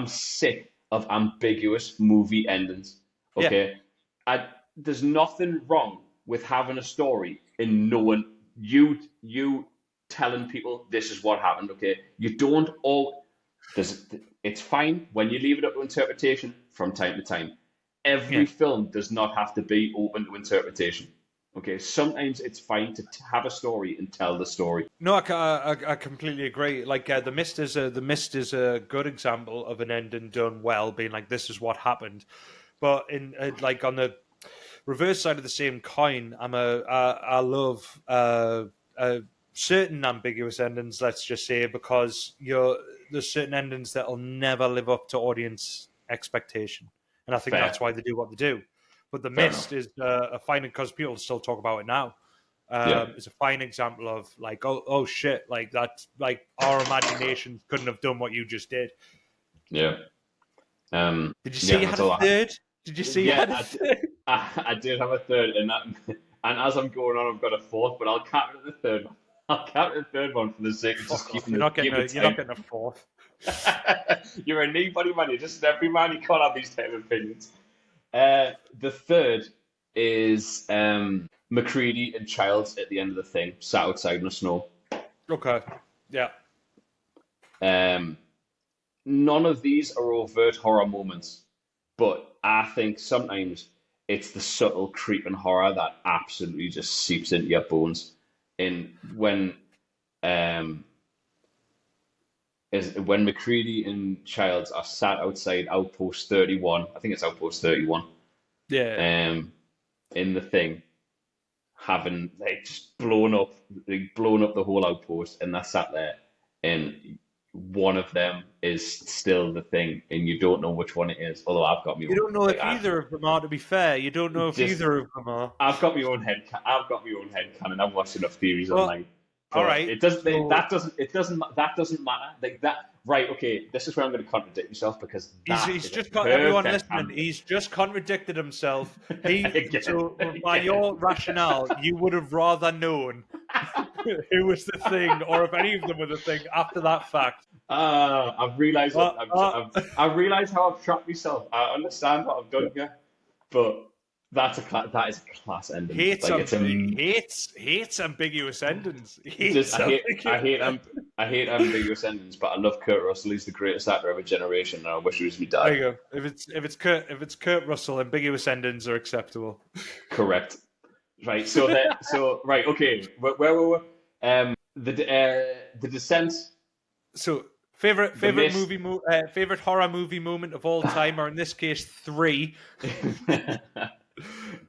sick of ambiguous movie endings. Okay, there's nothing wrong with having a story and knowing you telling people this is what happened. Okay, you don't all. It's fine when you leave it up to interpretation from time to time. Every film does not have to be open to interpretation. Okay, sometimes it's fine to have a story and tell the story. No, I completely agree. Like The Mist is a good example of an ending done well, being like, this is what happened. But in like on the reverse side of the same coin, I love certain ambiguous endings. Let's just say, because there's certain endings that'll never live up to audience expectation, and I think that's why they do what they do. But The Mist is a fine, because people still talk about it now. It's a fine example of like, oh shit, like that, like our imagination couldn't have done what you just did. Yeah. Did you see you had a third? Did you see you had a third? I did have a third, and as I'm going on, I've got a fourth, but I'll count the third one. I'll count the third one for the sake of just keeping You're not getting a fourth. You're a nobody man. You're just every man. You can't have these type of opinions. The third is McCready and Childs at the end of the thing, sat outside in the snow. Okay. Yeah. None of these are overt horror moments, but I think sometimes it's the subtle creeping horror that absolutely just seeps into your bones. And when McCready and Childs are sat outside Outpost 31, I think it's Outpost 31. Yeah. In the thing, having just blown up the whole outpost, and they're sat there, and one of them is still the thing, and you don't know which one it is. Although I've got me. You don't know if either of them are. To be fair, you don't know if either of them are. I've got my own head. I've got my own head canon. I've watched enough theories online. All right. That doesn't matter. Like that. Right. Okay. This is where I'm going to contradict myself, because he's just got everyone listening. He's just contradicted himself. So by your rationale, you would have rather known who was the thing, or if any of them were the thing after that fact. I've realised. I've realised how I've trapped myself. I understand what I've done here, but that is a class ending. Hates ambiguous endings. I hate ambiguous endings, but I love Kurt Russell. He's the greatest actor of a generation, and I wish he was my dad. There you go. If it's Kurt Russell, ambiguous endings are acceptable. Correct. Right. Right. Okay. Where were we? The Descent. So favorite Mist. favorite horror movie moment of all time, or in this case, 3.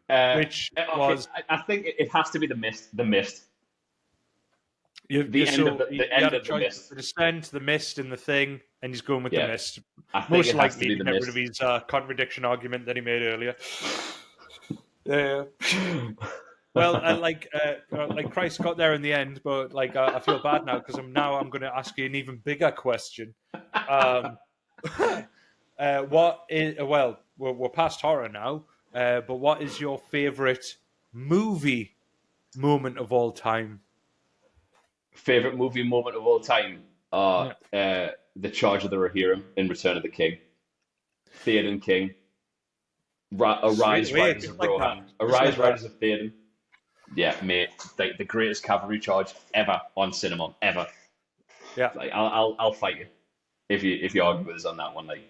Which was, I think it has to be the Mist. The Mist. The end of the Mist. The Descent, the Mist, and the Thing, and he's going with the Mist. I think Most it has to be likely the to get Mist. rid of his contradiction argument that he made earlier. Yeah. Well, like Christ got there in the end, but I feel bad now because I'm going to ask you an even bigger question. What is we're past horror now, but what is your favorite movie moment of all time? Favorite movie moment of all time? The Charge of the Rohirrim in Return of the King. Theoden King. Arise, Riders of Rohan. Arise, Riders of Theoden. Yeah, mate, the greatest cavalry charge ever on cinema, ever. Yeah, like I'll fight you if you argue with us on that one. Like,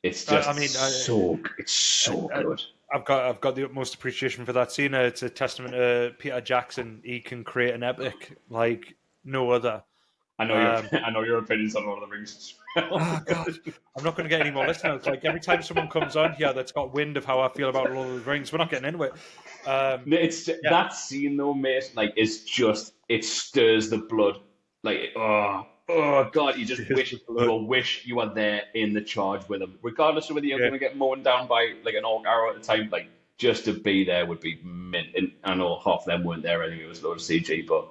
it's just it's so good. I've got the utmost appreciation for that scene. It's a testament to Peter Jackson. He can create an epic like no other. I know your opinions on Lord of the Rings. Oh God, I'm not going to get any more listeners. Like every time someone comes on here that's got wind of how I feel about Lord of the Rings, we're not getting into it. That scene though, mate. Like, it's just, it stirs the blood. Like, oh God, you just wish you were there in the charge with them, regardless of whether you're going to get mown down by like an orc arrow at the time. Like, just to be there would be mint. And I know half of them weren't there anyway. It was a load of CG, but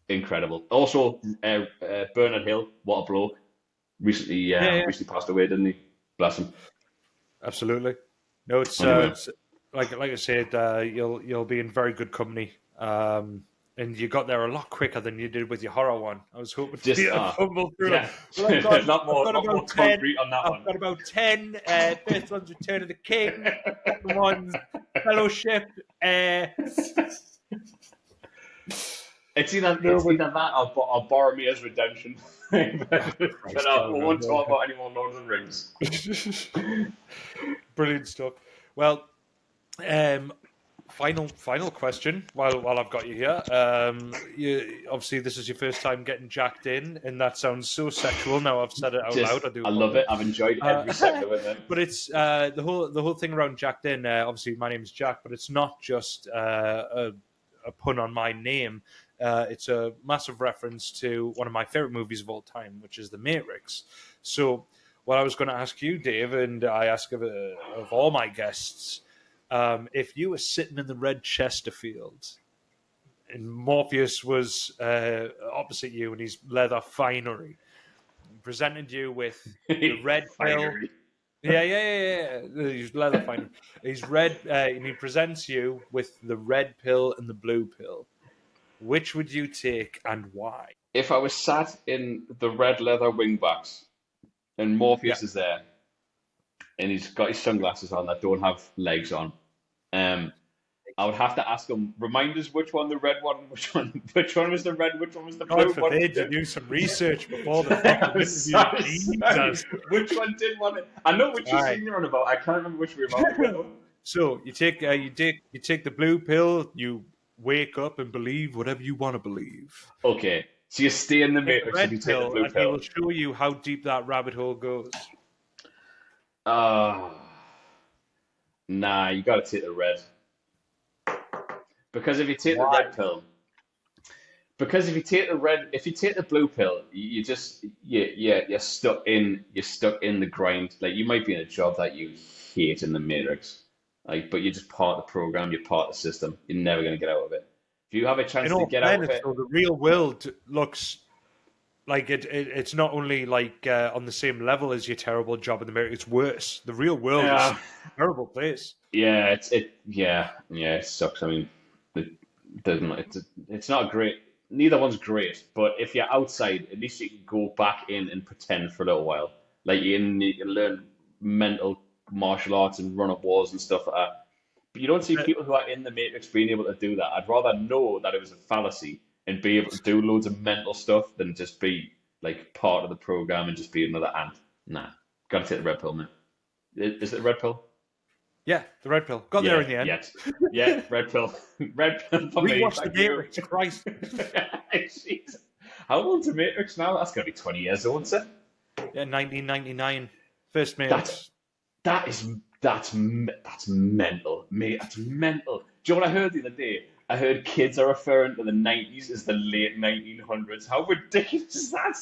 incredible. Also, Bernard Hill, what a bloke. Recently passed away, didn't he? Bless him. Absolutely. No, it's like I said, you'll be in very good company. And you got there a lot quicker than you did with your horror one. I was hoping to fumble through it. Well, not more concrete on that one. I've got about 10. First one's Return of the King. Second one's Fellowship. It's either that or Boromir's Redemption. But I won't talk about any more Lord of the Rings. Brilliant stuff. Well, final question while I've got you here. Obviously, this is your first time getting jacked in, and that sounds so sexual. Now I've said it out loud. I love it. I've enjoyed every second of it. But it's the whole thing around jacked in. Obviously, my name is Jack, but it's not just a pun on my name. It's a massive reference to one of my favorite movies of all time, which is The Matrix. So, what I was going to ask you, Dave, and I ask of all my guests, if you were sitting in the red Chesterfield and Morpheus was opposite you in his leather finery, presented you with the red pill. Yeah. He's leather finery. He's red, and he presents you with the red pill and the blue pill. Which would you take and why? If I was sat in the red leather wingbacks and Morpheus is there and he's got his sunglasses on that don't have legs on, I would have to ask him, remind us which one the red one, which one was the red, which one was the blue one. God forbid you do some research before the interview. Which one did one? I know which you're on about. I can't remember which we're about. So you take the blue pill, you wake up and believe whatever you want to believe. Okay, so you stay in the Matrix and you take the blue pill. And he will show you how deep that rabbit hole goes. Nah, you got to take the red. Because if you take the red pill, if you take the blue pill, you're stuck in the grind. Like, you might be in a job that you hate in the Matrix. Like, but you're just part of the program, you're part of the system. You're never going to get out of it. If you have a chance to get out of it, so the real world looks like it's not only like on the same level as your terrible job in the Matrix. It's worse. The real world is a terrible place. Yeah, it sucks. I mean, it's not great. Neither one's great. But if you're outside, at least you can go back in and pretend for a little while. Like, you can learn mental martial arts and run up walls and stuff like that. But you don't see people who are in the Matrix being able to do that. I'd rather know that it was a fallacy and be able to do loads of mental stuff than just be like part of the program and just be another ant. Nah, gotta take the red pill, man. Is it the red pill? Yeah, the red pill. Got there in the end. Yeah, red pill. Red pill for me. We watched the Matrix, Christ. How old's the Matrix now? That's going to be 20 years old, sir. Yeah, 1999. First Matrix. That's mental, mate. That's mental. Do you know what I heard the other day? I heard kids are referring to the 90s as the late 1900s. How ridiculous is that?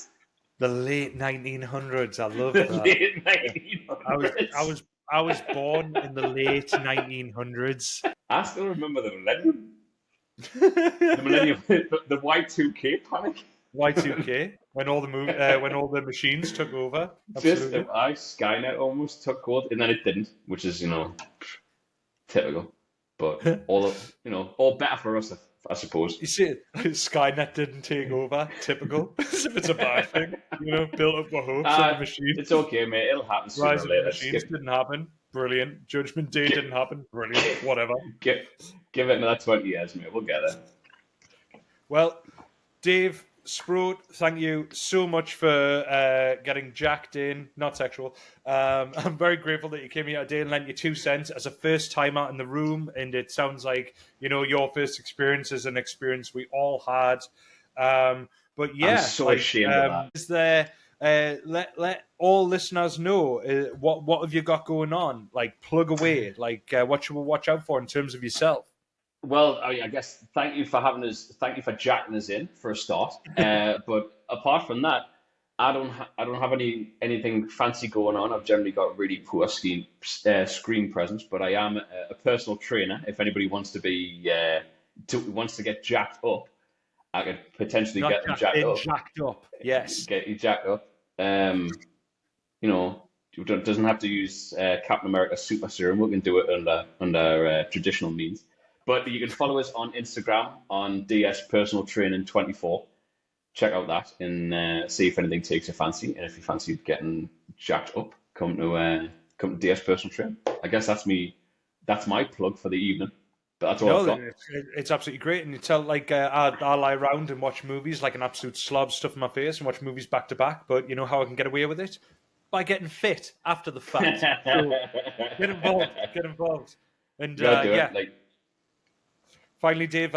The late 1900s. I love that. The late 1900s. I was born in the late 1900s. I still remember the millennium. The Y2K panic. Y2K, when all the machines took over. Absolutely. Skynet almost took over, and then it didn't, which is typical. But all better for us, I suppose. You see, Skynet didn't take over. Typical. As if it's a bad thing, built up the hopes of the machines. It's okay, mate. It'll happen sooner Rise or later. of the machines didn't happen. Brilliant. Judgment Day didn't happen. Brilliant. Whatever. Give it another 20 years, mate. We'll get it. Well, Dave, Sproat, thank you so much for getting jacked in. Not sexual. I'm very grateful that you came here today and lent your 2 cents as a first timer in the room. And it sounds like, your first experience is an experience we all had. But yeah, I'm so ashamed of that. Is there? Let all listeners know what have you got going on? Like, plug away. Like, what should we watch out for in terms of yourself? Well, I guess thank you for having us. Thank you for jacking us in for a start. But apart from that, I don't have anything fancy going on. I've generally got really poor screen presence, but I am a personal trainer. If anybody wants to get jacked up, I could potentially get them jacked up. Jacked up, yes. Get you jacked up. It doesn't have to use Captain America super serum. We can do it under traditional means. But you can follow us on Instagram on DS Personal Training 24. Check out that and see if anything takes your fancy. And if you fancy getting jacked up, come to DS Personal Training. I guess that's my plug for the evening. But that's all I've got. It's absolutely great. And you tell, I lie around and watch movies like an absolute slob, stuff in my face, and watch movies back to back. But you know how I can get away with it? By getting fit after the fact. So get involved. And finally, Dave,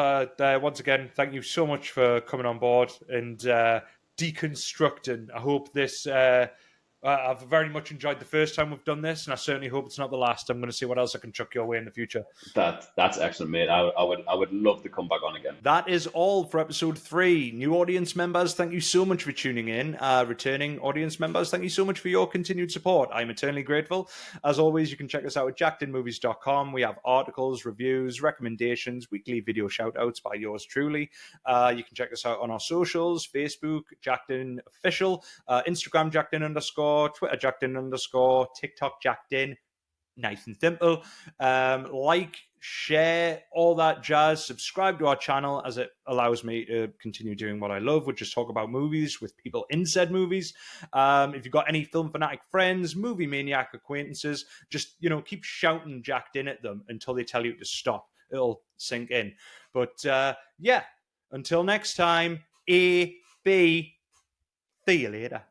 once again, thank you so much for coming on board and deconstructing. I hope this... I've very much enjoyed the first time we've done this, and I certainly hope it's not the last. I'm going to see what else I can chuck your way in the future. That's excellent, mate. I would love to come back on again. That is all for episode 3. New audience members, thank you so much for tuning in. Returning audience members, thank you so much for your continued support. I'm eternally grateful. As always, you can check us out at jackedinmovies.com. We have articles, reviews, recommendations, weekly video shout-outs by yours truly. You can check us out on our socials, Facebook, JackedIn Official, Instagram, JackedIn_, Twitter, JackedIn_, TikTok, JackedIn. Nice and simple. Like, share, all that jazz. Subscribe to our channel as it allows me to continue doing what I love, which is talk about movies with people in said movies. If you've got any film fanatic friends, movie maniac acquaintances, just, keep shouting Jacked In at them until they tell you to stop. It'll sink in. But until next time, A, B, see you later.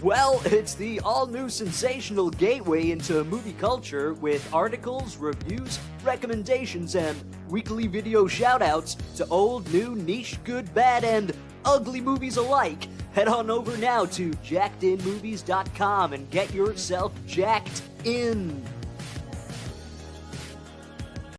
Well, it's the all-new sensational gateway into movie culture with articles, reviews, recommendations, and weekly video shoutouts to old, new, niche, good, bad, and ugly movies alike. Head on over now to jackedinmovies.com and get yourself jacked in.